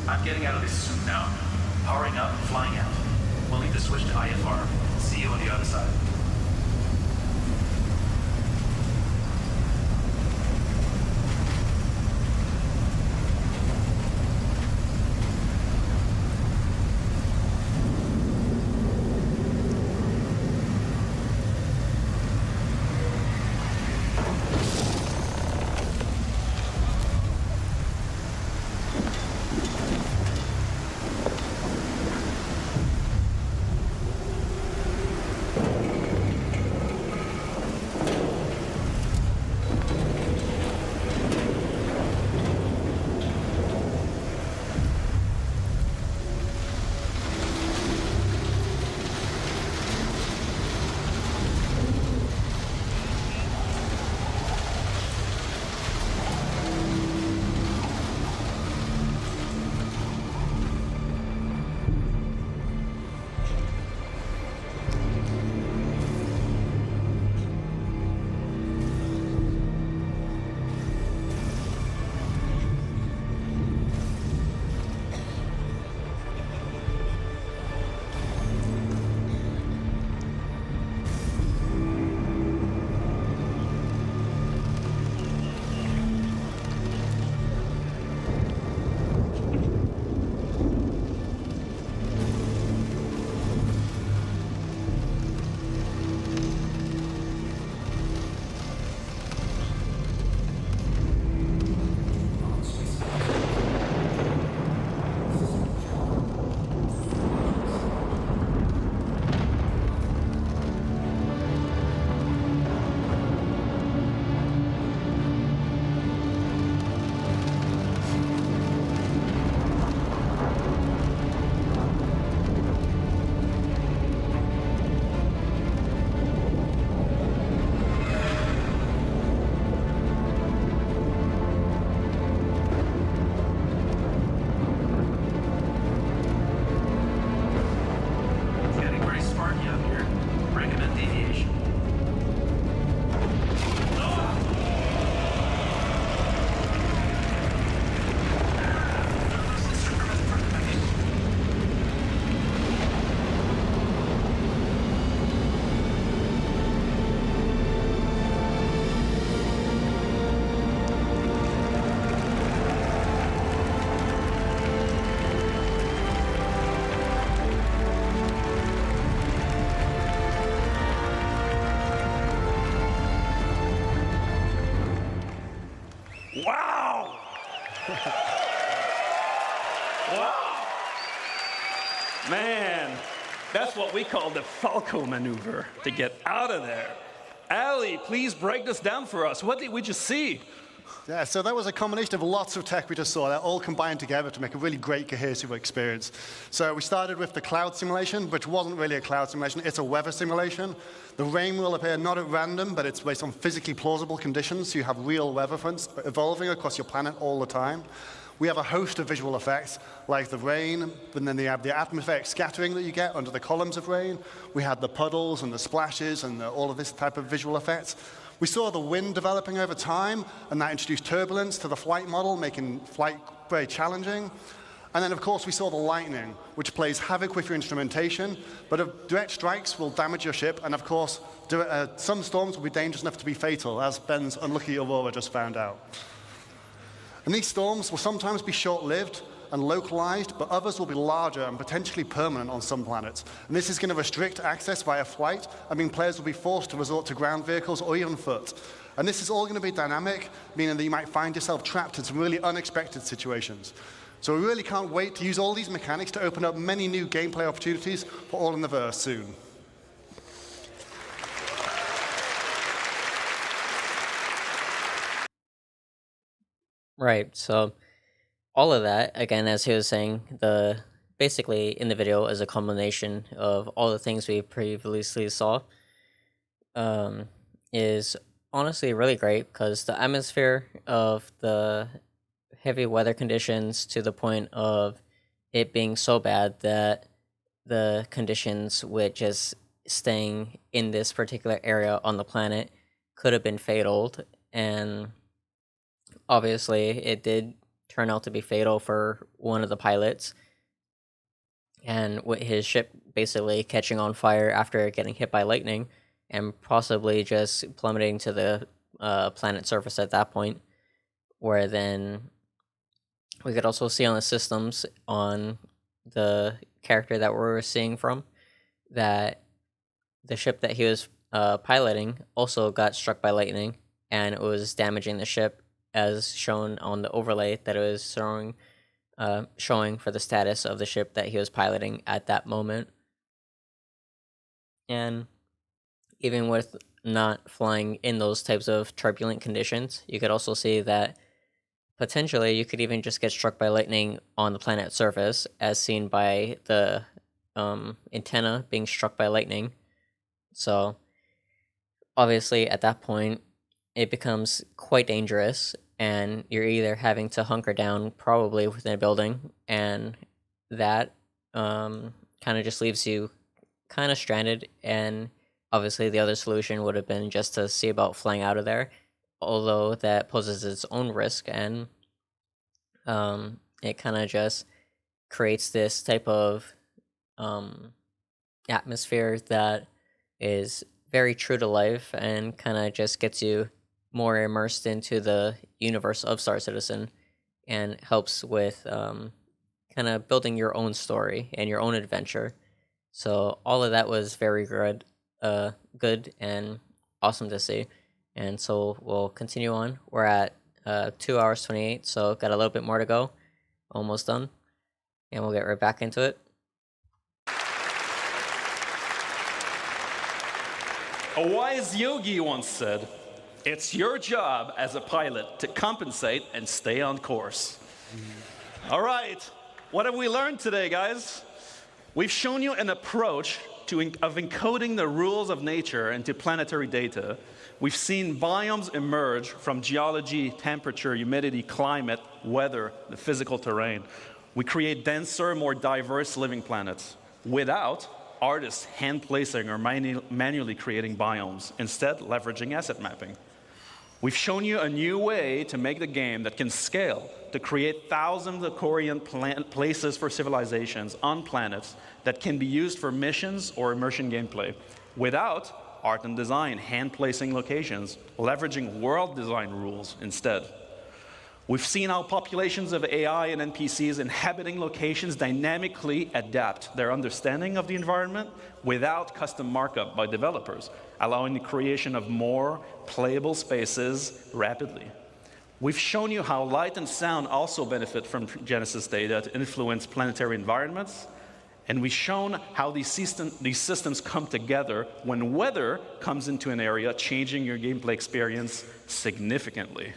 K: I'm getting out of this suit now. Powering up, flying out. We'll need to switch to IFR. See you on the other side.
E: That's what we call the Falco maneuver, to get out of there. Ali, please break this down for us. What did we just see?
D: Yeah, so that was a combination of lots of tech we just saw that all combined together to make a really great cohesive experience. So we started with the cloud simulation, which wasn't really a cloud simulation, it's a weather simulation. The rain will appear not at random, but it's based on physically plausible conditions, so you have real weather fronts evolving across your planet all the time. We have a host of visual effects, like the rain, and then you have the atmospheric scattering that you get under the columns of rain. We had the puddles and the splashes and all of this type of visual effects. We saw the wind developing over time, and that introduced turbulence to the flight model, making flight very challenging. And then, of course, we saw the lightning, which plays havoc with your instrumentation, but direct strikes will damage your ship, and of course, some storms will be dangerous enough to be fatal, as Ben's unlucky Aurora just found out. And these storms will sometimes be short-lived and localized, but others will be larger and potentially permanent on some planets. And this is going to restrict access via flight. I mean, players will be forced to resort to ground vehicles or even foot. And this is all going to be dynamic, meaning that you might find yourself trapped in some really unexpected situations. So we really can't wait to use all these mechanics to open up many new gameplay opportunities for All in the Verse soon.
A: Right. So all of that, again, as he was saying, basically in the video is a combination of all the things we previously saw. Is honestly really great because the atmosphere of the heavy weather conditions to the point of it being so bad that the conditions with just staying in this particular area on the planet could have been fatal, and obviously it did turn out to be fatal for one of the pilots, and with his ship basically catching on fire after getting hit by lightning and possibly just plummeting to the planet surface at that point, where then we could also see on the systems on the character that we're seeing from that the ship that he was piloting also got struck by lightning, and it was damaging the ship as shown on the overlay that it was showing for the status of the ship that he was piloting at that moment. And even with not flying in those types of turbulent conditions, you could also see that potentially you could even just get struck by lightning on the planet's surface, as seen by the antenna being struck by lightning. So obviously at that point it becomes quite dangerous, and you're either having to hunker down probably within a building, and that kind of just leaves you kind of stranded. And obviously the other solution would have been just to see about flying out of there, although that poses its own risk, and it kind of just creates this type of atmosphere that is very true to life and kind of just gets you more immersed into the universe of Star Citizen, and helps with kind of building your own story and your own adventure. So all of that was very good and awesome to see. And so we'll continue on. We're at 2 hours 28, so got a little bit more to go. Almost done. And we'll get right back into it.
E: A wise yogi once said, "It's your job as a pilot to compensate and stay on course." All right, what have we learned today, guys? We've shown you an approach of encoding the rules of nature into planetary data. We've seen biomes emerge from geology, temperature, humidity, climate, weather, the physical terrain. We create denser, more diverse living planets without artists hand-placing or manually creating biomes, instead leveraging asset mapping. We've shown you a new way to make the game that can scale, to create thousands of Korean places for civilizations on planets that can be used for missions or immersion gameplay, without art and design hand-placing locations, leveraging world design rules instead. We've seen how populations of AI and NPCs inhabiting locations dynamically adapt their understanding of the environment without custom markup by developers, allowing the creation of more playable spaces rapidly. We've shown you how light and sound also benefit from Genesis data to influence planetary environments. And we've shown how these systems come together when weather comes into an area, changing your gameplay experience significantly.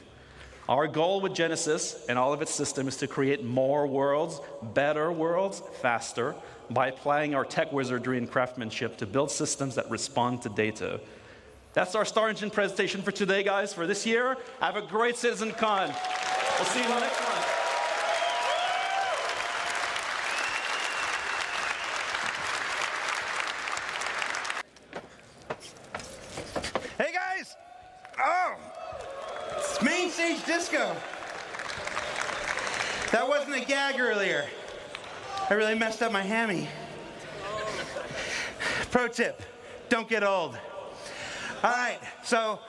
E: Our goal with Genesis and all of its systems is to create more worlds, better worlds, faster, by applying our tech wizardry and craftsmanship to build systems that respond to data. That's our Star Engine presentation for today, guys, for this year. Have a great CitizenCon. We'll see you in the next one.
L: Hey, guys! Oh! It's main stage disco. That wasn't a gag earlier. I really messed up my hammy. Pro tip, don't get old. All right, so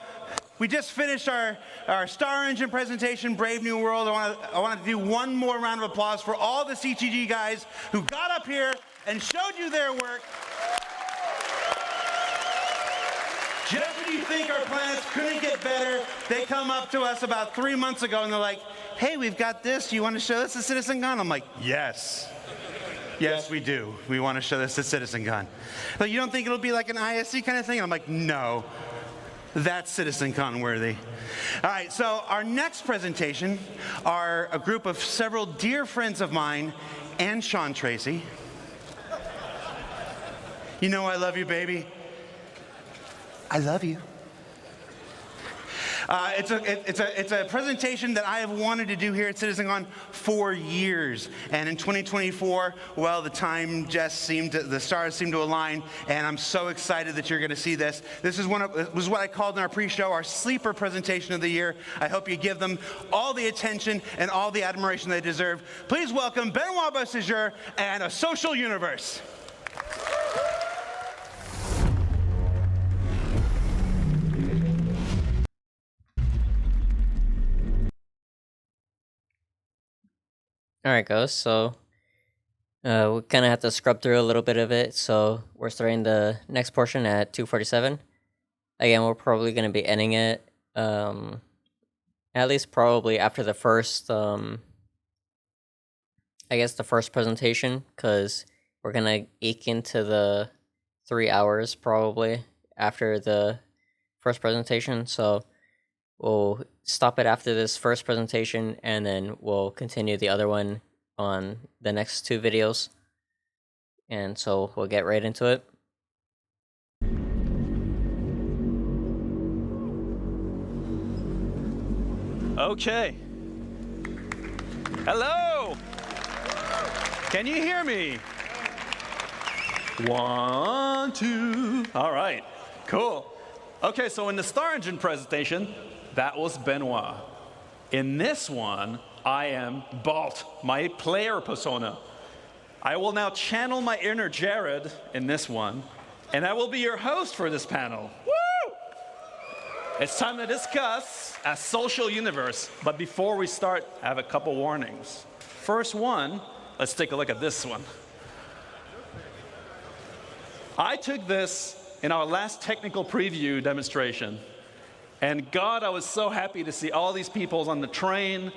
L: we just finished our Star Engine presentation, Brave New World. I want to do one more round of applause for all the CTG guys who got up here and showed you their work. Just when you think our planets couldn't get better, they come up to us about 3 months ago and they're like, hey, we've got this. Do you want to show this at CitizenCon? I'm like, yes. Yes, we do. We want to show this at CitizenCon. But you don't think it'll be like an ISC kind of thing? I'm like, no. That's CitizenCon worthy. All right, so our next presentation are a group of several dear friends of mine and Sean Tracy. You know I love you, baby. I love you. It's a presentation that I have wanted to do here at CitizenCon for years, and in 2024, well, the stars seemed to align, and I'm so excited that you're going to see this. This was what I called in our pre-show our sleeper presentation of the year. I hope you give them all the attention and all the admiration they deserve. Please welcome Benoit Beauséjour and A Social Universe.
A: Alright guys, so we kind of have to scrub through a little bit of it, so we're starting the next portion at 2:47. Again, we're probably going to be ending it, at least probably after the first, I guess the first presentation, because we're going to eke into the 3 hours probably after the first presentation, so we'll stop it after this first presentation, and then we'll continue the other one on the next 2 videos. And so we'll get right into it.
E: Okay. Hello. Can you hear me? 1, 2. All right. Cool. Okay, so in the Star Engine presentation, that was Benoit. In this one, I am Balt, my player persona. I will now channel my inner Jared in this one, and I will be your host for this panel. Woo! It's time to discuss A Social Universe. But before we start, I have a couple warnings. First one, let's take a look at this one. I took this in our last technical preview demonstration. And God, I was so happy to see all these people on the train.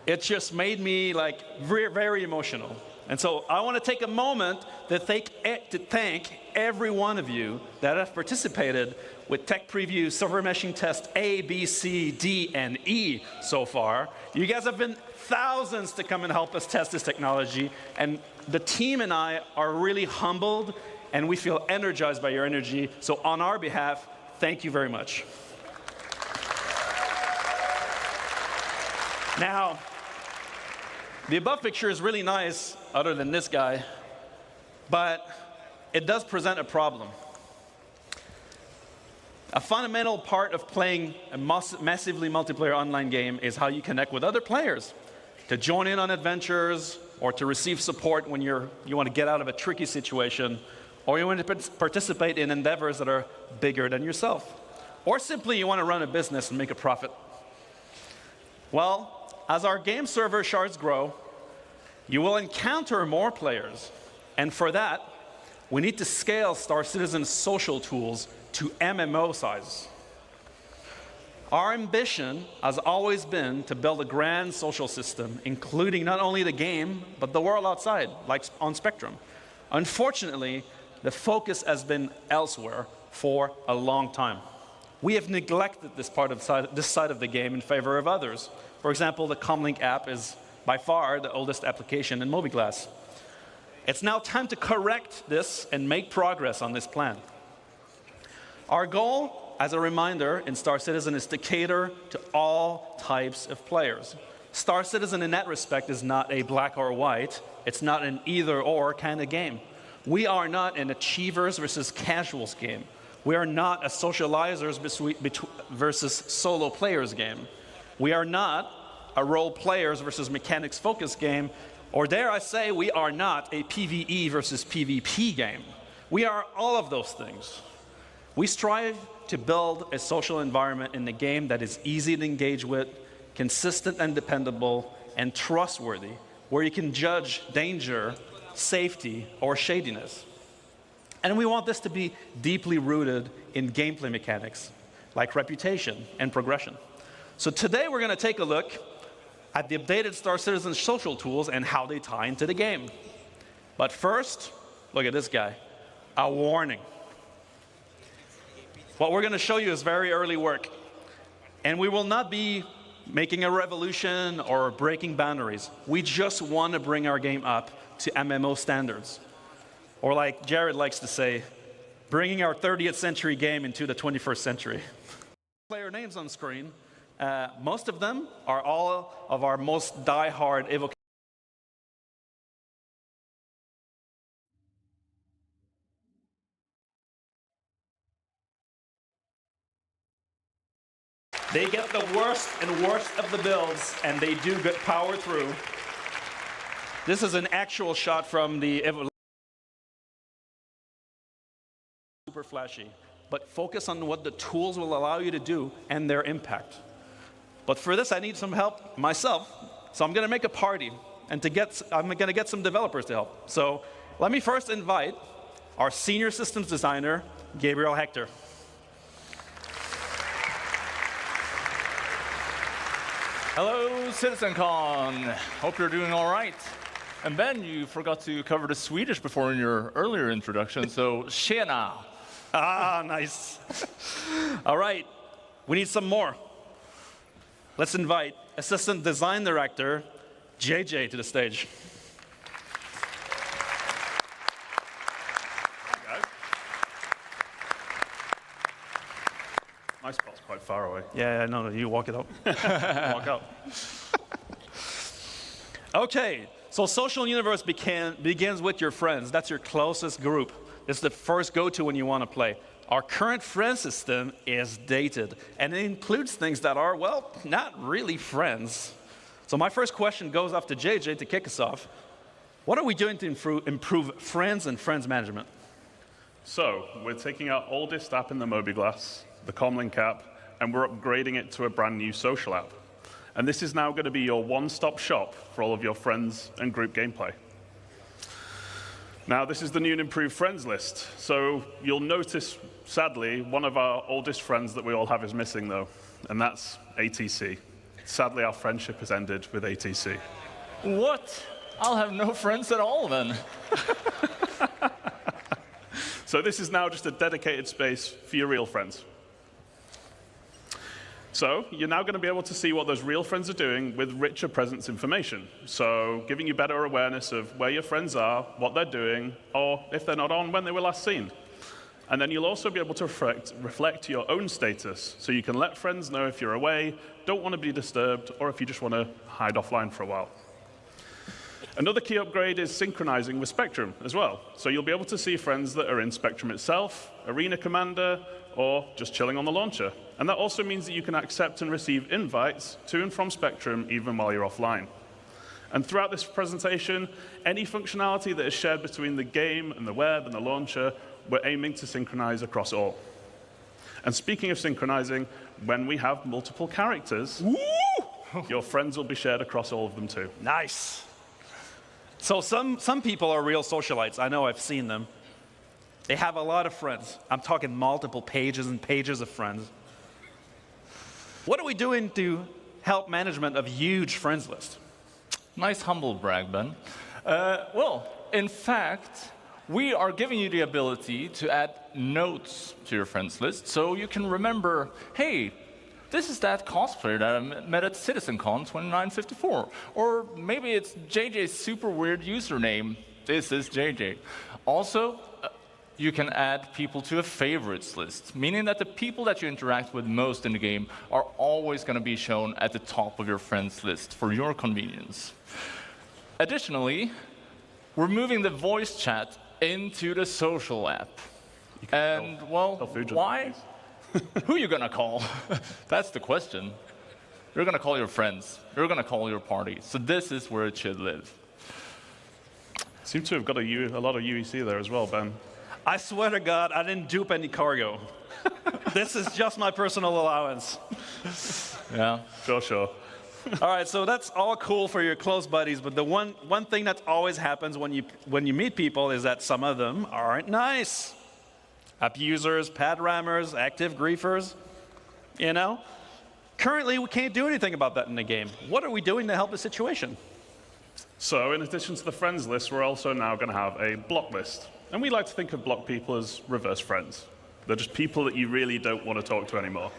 E: It just made me like very, very emotional. And so I want to take a moment to thank every one of you that have participated with Tech Preview Server Meshing Test A, B, C, D, and E so far. You guys have been thousands to come and help us test this technology. And the team and I are really humbled, and we feel energized by your energy. So on our behalf, thank you very much. Now, the above picture is really nice, other than this guy, but it does present a problem. A fundamental part of playing a massively multiplayer online game is how you connect with other players, to join in on adventures, or to receive support when you want to get out of a tricky situation, or you want to participate in endeavors that are bigger than yourself. Or simply you want to run a business and make a profit. Well, as our game server shards grow, you will encounter more players. And for that, we need to scale Star Citizen's social tools to MMO size. Our ambition has always been to build a grand social system, including not only the game, but the world outside, like on Spectrum. Unfortunately, the focus has been elsewhere for a long time. We have neglected this side of the game in favor of others. For example, the Comlink app is by far the oldest application in mobiGlass. It's now time to correct this and make progress on this plan. Our goal, as a reminder, in Star Citizen is to cater to all types of players. Star Citizen in that respect is not a black or white. It's not an either-or kind of game. We are not an achievers versus casuals game. We are not a socializers versus solo players game. We are not a role players versus mechanics focused game. Or dare I say, we are not a PvE versus PvP game. We are all of those things. We strive to build a social environment in the game that is easy to engage with, consistent and dependable, and trustworthy, where you can judge danger, safety, or shadiness. And we want this to be deeply rooted in gameplay mechanics, like reputation and progression. So today we're going to take a look at the updated Star Citizen social tools and how they tie into the game. But first, look at this guy, a warning. What we're going to show you is very early work, and we will not be making a revolution or breaking boundaries. We just want to bring our game up to MMO standards. Or like Jared likes to say, bringing our 30th century game into the 21st century. Player names on screen. Most of them are all of our most die-hard evocations. They get the worst and worst of the builds, and they do good power through. This is an actual shot from the super flashy, but focus on what the tools will allow you to do and their impact. But for this, I need some help myself, so I'm going to make a party, and I'm going to get some developers to help. So let me first invite our senior systems designer, Gabriel Hector.
M: Hello, CitizenCon. Hope you're doing all right. And Ben, you forgot to cover the Swedish before in your earlier introduction, so tjena.
E: Ah, nice. All right, we need some more. Let's invite Assistant Design Director, JJ, to the stage.
N: My spot's quite far away.
E: Yeah, no, you walk it out. Walk out. Okay, so social universe begins with your friends. That's your closest group. It's the first go-to when you want to play. Our current friend system is dated, and it includes things that are, well, not really friends. So my first question goes off to JJ to kick us off. What are we doing to improve friends and friends management?
N: So we're taking our oldest app in the mobiGlass, the Comlink app, and we're upgrading it to a brand new social app. And this is now going to be your one-stop shop for all of your friends and group gameplay. Now, this is the new and improved friends list. So you'll notice, sadly, one of our oldest friends that we all have is missing, though, and that's ATC. Sadly, our friendship has ended with ATC.
M: What? I'll have no friends at all, then.
N: So this is now just a dedicated space for your real friends. So you're now going to be able to see what those real friends are doing with richer presence information. So giving you better awareness of where your friends are, what they're doing, or if they're not on, when they were last seen. And then you'll also be able to reflect your own status. So you can let friends know if you're away, don't want to be disturbed, or if you just want to hide offline for a while. Another key upgrade is synchronizing with Spectrum as well. So you'll be able to see friends that are in Spectrum itself, Arena Commander, or just chilling on the launcher. And that also means that you can accept and receive invites to and from Spectrum even while you're offline. And throughout this presentation, any functionality that is shared between the game and the web and the launcher, we're aiming to synchronize across all. And speaking of synchronizing, when we have multiple characters, your friends will be shared across all of them too.
E: Nice. So some people are real socialites. I know, I've seen them. They have a lot of friends. I'm talking multiple pages and pages of friends. What are we doing to help management of huge friends list?
M: Nice humble brag, Ben. Well, in fact, we are giving you the ability to add notes to your friends list so you can remember, hey, this is that cosplayer that I met at CitizenCon 2954. Or maybe it's JJ's super weird username. This is JJ. Also, you can add people to a favorites list, meaning that the people that you interact with most in the game are always going to be shown at the top of your friends list for your convenience. Additionally, we're moving the voice chat into the social app. And, well, why? Who are you going to call? That's the question. You're going to call your friends. You're going to call your party. So this is where it should live.
N: Seem to have got a lot of UEC there as well, Ben.
E: I swear to God, I didn't dupe any cargo. This is just my personal allowance.
M: Yeah,
N: sure.
E: All right, so that's all cool for your close buddies, but the one thing that always happens when you meet people is that some of them aren't nice. Abusers, pad rammers, active griefers, you know? Currently, we can't do anything about that in the game. What are we doing to help the situation?
N: So in addition to the friends list, we're also now going to have a block list. And we like to think of block people as reverse friends. They're just people that you really don't want to talk to anymore.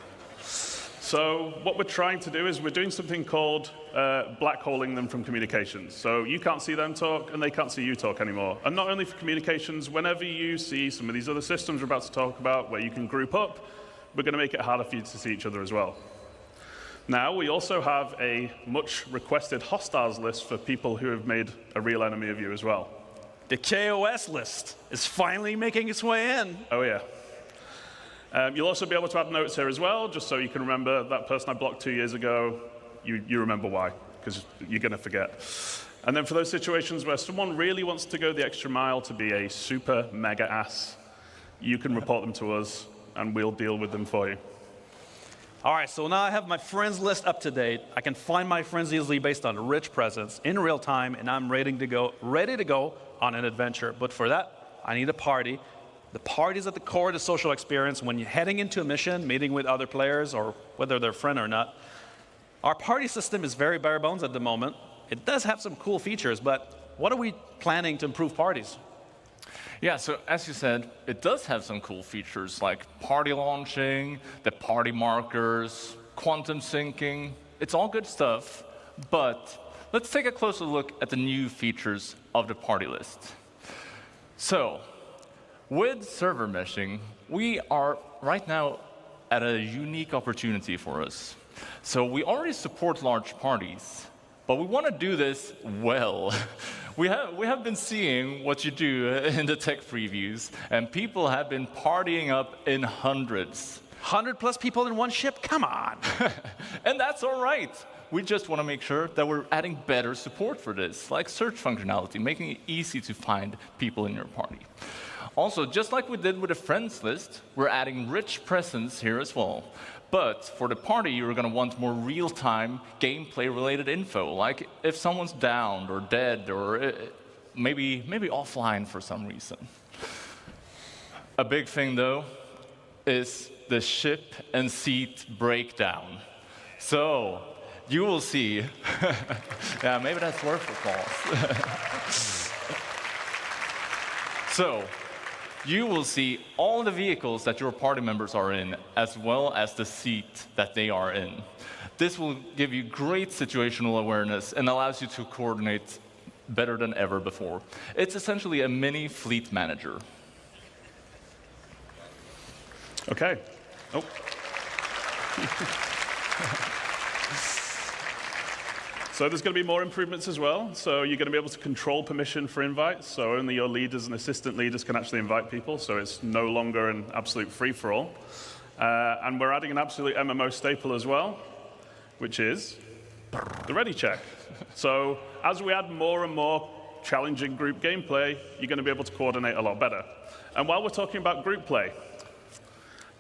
N: So what we're trying to do is we're doing something called blackholing them from communications. So you can't see them talk, and they can't see you talk anymore. And not only for communications, whenever you see some of these other systems we're about to talk about where you can group up, we're going to make it harder for you to see each other as well. Now, we also have a much requested hostiles list for people who have made a real enemy of you as well.
E: The KOS list is finally making its way in.
N: Oh, yeah. You'll also be able to add notes here as well, just so you can remember that person I blocked 2 years ago, you remember why, because you're going to forget. And then for those situations where someone really wants to go the extra mile to be a super mega ass, you can report them to us, and we'll deal with them for you.
E: All right, so now I have my friends list up to date. I can find my friends easily based on rich presence in real time, and I'm ready to go on an adventure. But for that, I need a party. The party is at the core of the social experience when you're heading into a mission, meeting with other players, or whether they're a friend or not. Our party system is very bare bones at the moment. It does have some cool features, but what are we planning to improve parties?
M: Yeah, so as you said, it does have some cool features like party launching, the party markers, quantum syncing. It's all good stuff, but let's take a closer look at the new features of the party list. So, with server meshing, we are right now at a unique opportunity for us. So we already support large parties, but we want to do this well. We have been seeing what you do in the tech previews, and people have been partying up in hundreds.
E: 100 plus people in one ship? Come on.
M: And that's all right. We just want to make sure that we're adding better support for this, like search functionality, making it easy to find people in your party. Also, just like we did with the friends list, we're adding rich presence here as well. But for the party, you're going to want more real-time gameplay-related info, like if someone's downed or dead or maybe offline for some reason. A big thing, though, is the ship and seat breakdown. So you will see. Yeah, maybe that's worth applause. So you will see all the vehicles that your party members are in, as well as the seat that they are in. This will give you great situational awareness and allows you to coordinate better than ever before. It's essentially a mini fleet manager.
N: Okay. Oh. So there's going to be more improvements as well. So you're going to be able to control permission for invites. So only your leaders and assistant leaders can actually invite people. So it's no longer an absolute free-for-all. And we're adding an absolute MMO staple as well, which is the ready check. So as we add more and more challenging group gameplay, you're going to be able to coordinate a lot better. And while we're talking about group play,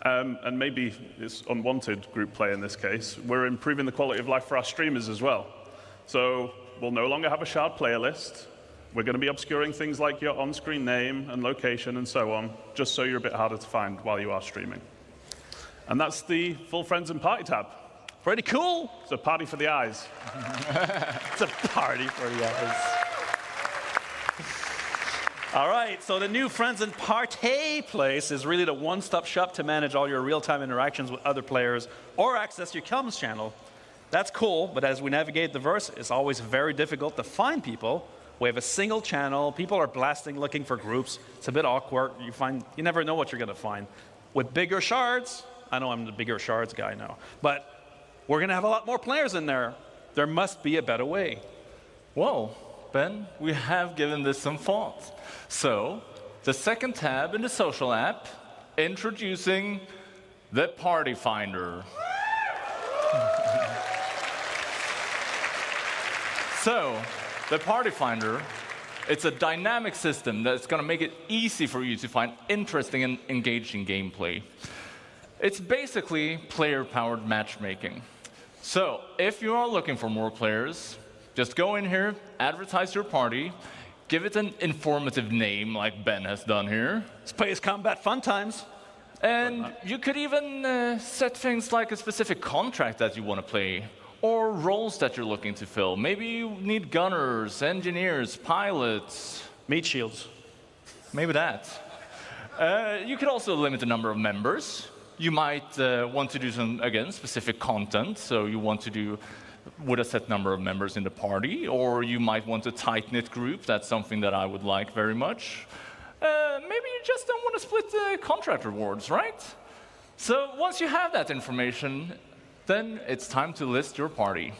N: and maybe it's unwanted group play in this case, we're improving the quality of life for our streamers as well. So we'll no longer have a shared player list. We're going to be obscuring things like your on-screen name and location and so on, just so you're a bit harder to find while you are streaming. And that's the full friends and party tab.
E: Pretty cool.
N: It's a party for the eyes.
E: It's a party for the eyes. All right, so the new Friends and Party place is really the one-stop shop to manage all your real-time interactions with other players or access your comms channel. That's cool, but as we navigate the verse, it's always very difficult to find people. We have a single channel. People are blasting, looking for groups. It's a bit awkward. You never know what you're going to find. With bigger shards, I know I'm the bigger shards guy now, but we're going to have a lot more players in there. There must be a better way.
M: Well, Ben, we have given this some thought. So, the second tab in the social app, introducing the Party Finder. So, the Party Finder, it's a dynamic system that's going to make it easy for you to find interesting and engaging gameplay. It's basically player-powered matchmaking. So, if you are looking for more players, just go in here, advertise your party, give it an informative name like Ben has done here.
E: Space Combat Fun Times.
M: And you could even set things like a specific contract that you want to play, or roles that you're looking to fill. Maybe you need gunners, engineers, pilots.
E: Meat shields.
M: Maybe that. You could also limit the number of members. You might want to do some, again, specific content. So you want to do with a set number of members in the party, or you might want a tight-knit group. That's something that I would like very much. Maybe you just don't want to split the contract rewards, right? So once you have that information, then it's time to list your party.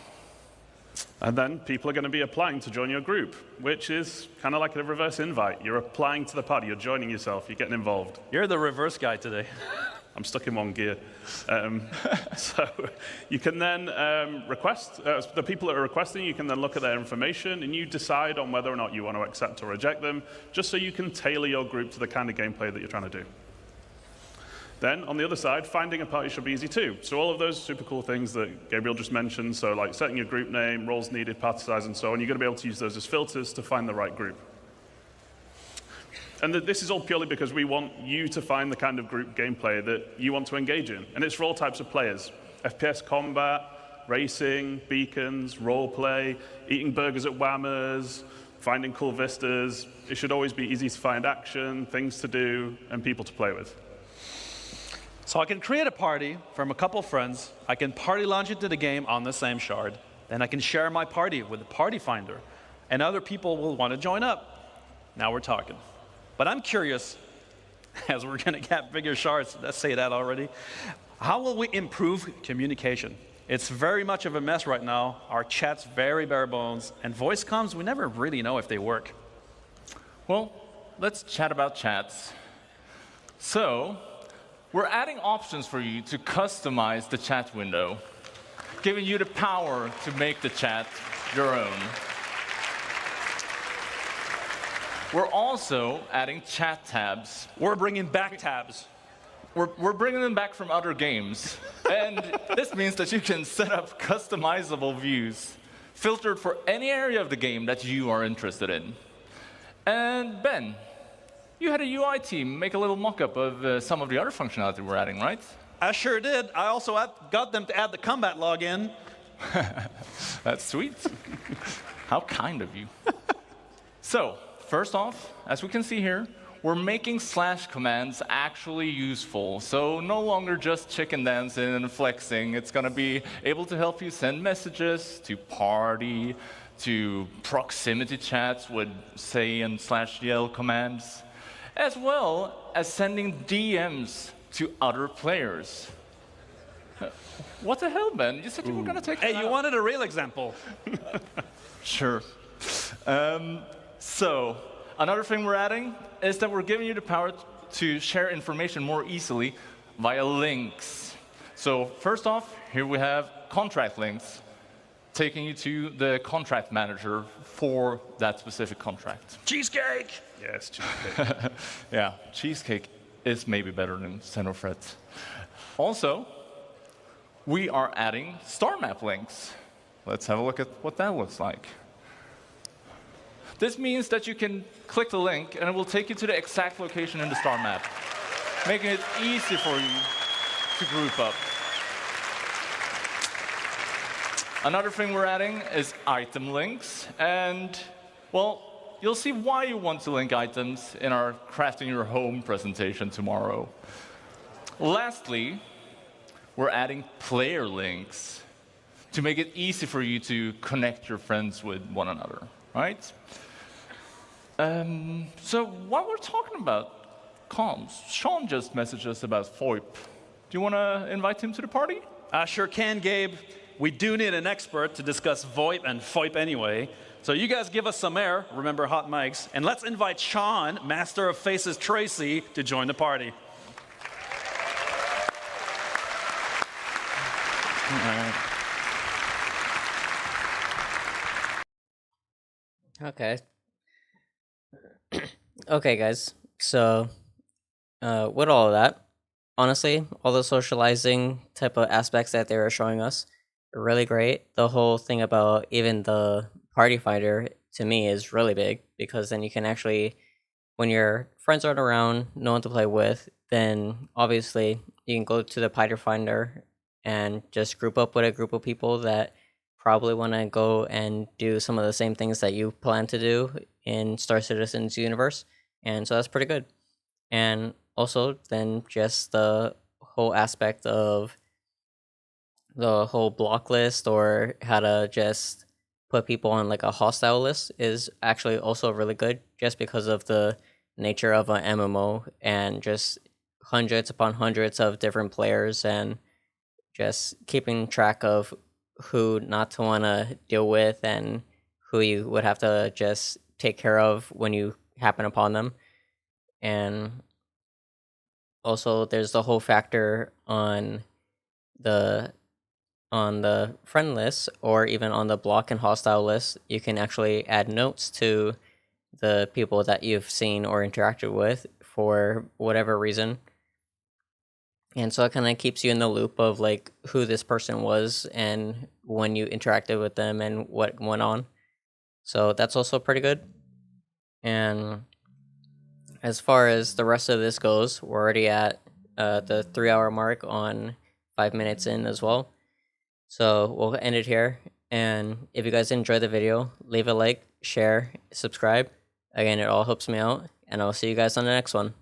N: And then people are going to be applying to join your group, which is kind of like a reverse invite. You're applying to the party, you're joining yourself, you're getting involved.
E: You're the reverse guy today.
N: I'm stuck in one gear. So you can then request, the people that are requesting, you can then look at their information and you decide on whether or not you want to accept or reject them, just so you can tailor your group to the kind of gameplay that you're trying to do. Then, on the other side, finding a party should be easy too. So all of those super cool things that Gabriel just mentioned, so like setting your group name, roles needed, party size, and so on, you're going to be able to use those as filters to find the right group. And this is all purely because we want you to find the kind of group gameplay that you want to engage in. And it's for all types of players. FPS combat, racing, beacons, role play, eating burgers at Whammers, finding cool vistas. It should always be easy to find action, things to do, and people to play with.
E: So I can create a party from a couple friends. I can party launch into the game on the same shard. Then I can share my party with the Party Finder. And other people will want to join up. Now we're talking. But I'm curious, as we're going to get bigger shards, let's say that already, how will we improve communication? It's very much of a mess right now. Our chat's very bare bones. And voice comms, we never really know if they work.
M: Well, let's chat about chats. So, we're adding options for you to customize the chat window, giving you the power to make the chat your own. We're also adding chat tabs.
E: We're bringing back tabs.
M: We're bringing them back from other games. And this means that you can set up customizable views, filtered for any area of the game that you are interested in. And Ben, you had a UI team make a little mock-up of some of the other functionality we're adding, right?
E: I sure did. I also got them to add the combat login.
M: That's sweet. How kind of you. So, first off, as we can see here, we're making slash commands actually useful. So no longer just chicken dancing and flexing. It's going to be able to help you send messages to party, to proximity chats with say and /yell commands, as well as sending DMs to other players. What the hell, Ben? You said you were going to take
E: Hey, you wanted a real example.
M: Sure. So, another thing we're adding is that we're giving you the power to share information more easily via links. So, first off, here we have contract links, taking you to the contract manager for that specific contract.
E: Cheesecake!
N: Yes, cheesecake.
M: Yeah, cheesecake is maybe better than Xenofret. Also, we are adding star map links. Let's have a look at what that looks like. This means that you can click the link and it will take you to the exact location in the star map, making it easy for you to group up. Another thing we're adding is item links, and, well, you'll see why you want to link items in our Crafting Your Home presentation tomorrow. Lastly, we're adding player links to make it easy for you to connect your friends with one another, right? So while we're talking about comms, Sean just messaged us about VoIP. Do you want to invite him to the party?
E: I sure can, Gabe. We do need an expert to discuss VoIP and FOIP anyway. So you guys give us some air, remember hot mics, and let's invite Sean, Master of Faces Tracy, to join the party.
A: Okay. Okay, guys. So, with all of that, honestly, all the socializing type of aspects that they were showing us are really great. The whole thing about even the party finder to me is really big because then you can actually, when your friends aren't around, no one to play with, then obviously you can go to the party finder and just group up with a group of people that probably want to go and do some of the same things that you plan to do in Star Citizen's universe. And so that's pretty good. And also, then just the whole aspect of the whole block list or how to just put people on like a hostile list is actually also really good just because of the nature of an MMO and just hundreds upon hundreds of different players and just keeping track of who not to want to deal with and who you would have to just take care of when you happen upon them. And also there's the whole factor the on the friend list or even on the block and hostile list. You can actually add notes to the people that you've seen or interacted with for whatever reason. And so it kind of keeps you in the loop of like who this person was and when you interacted with them and what went on. So that's also pretty good. And as far as the rest of this goes, we're already at the 3 hour mark on 5 minutes in as well. So we'll end it here. And if you guys enjoyed the video, leave a like, share, subscribe. Again, it all helps me out. And I'll see you guys on the next one.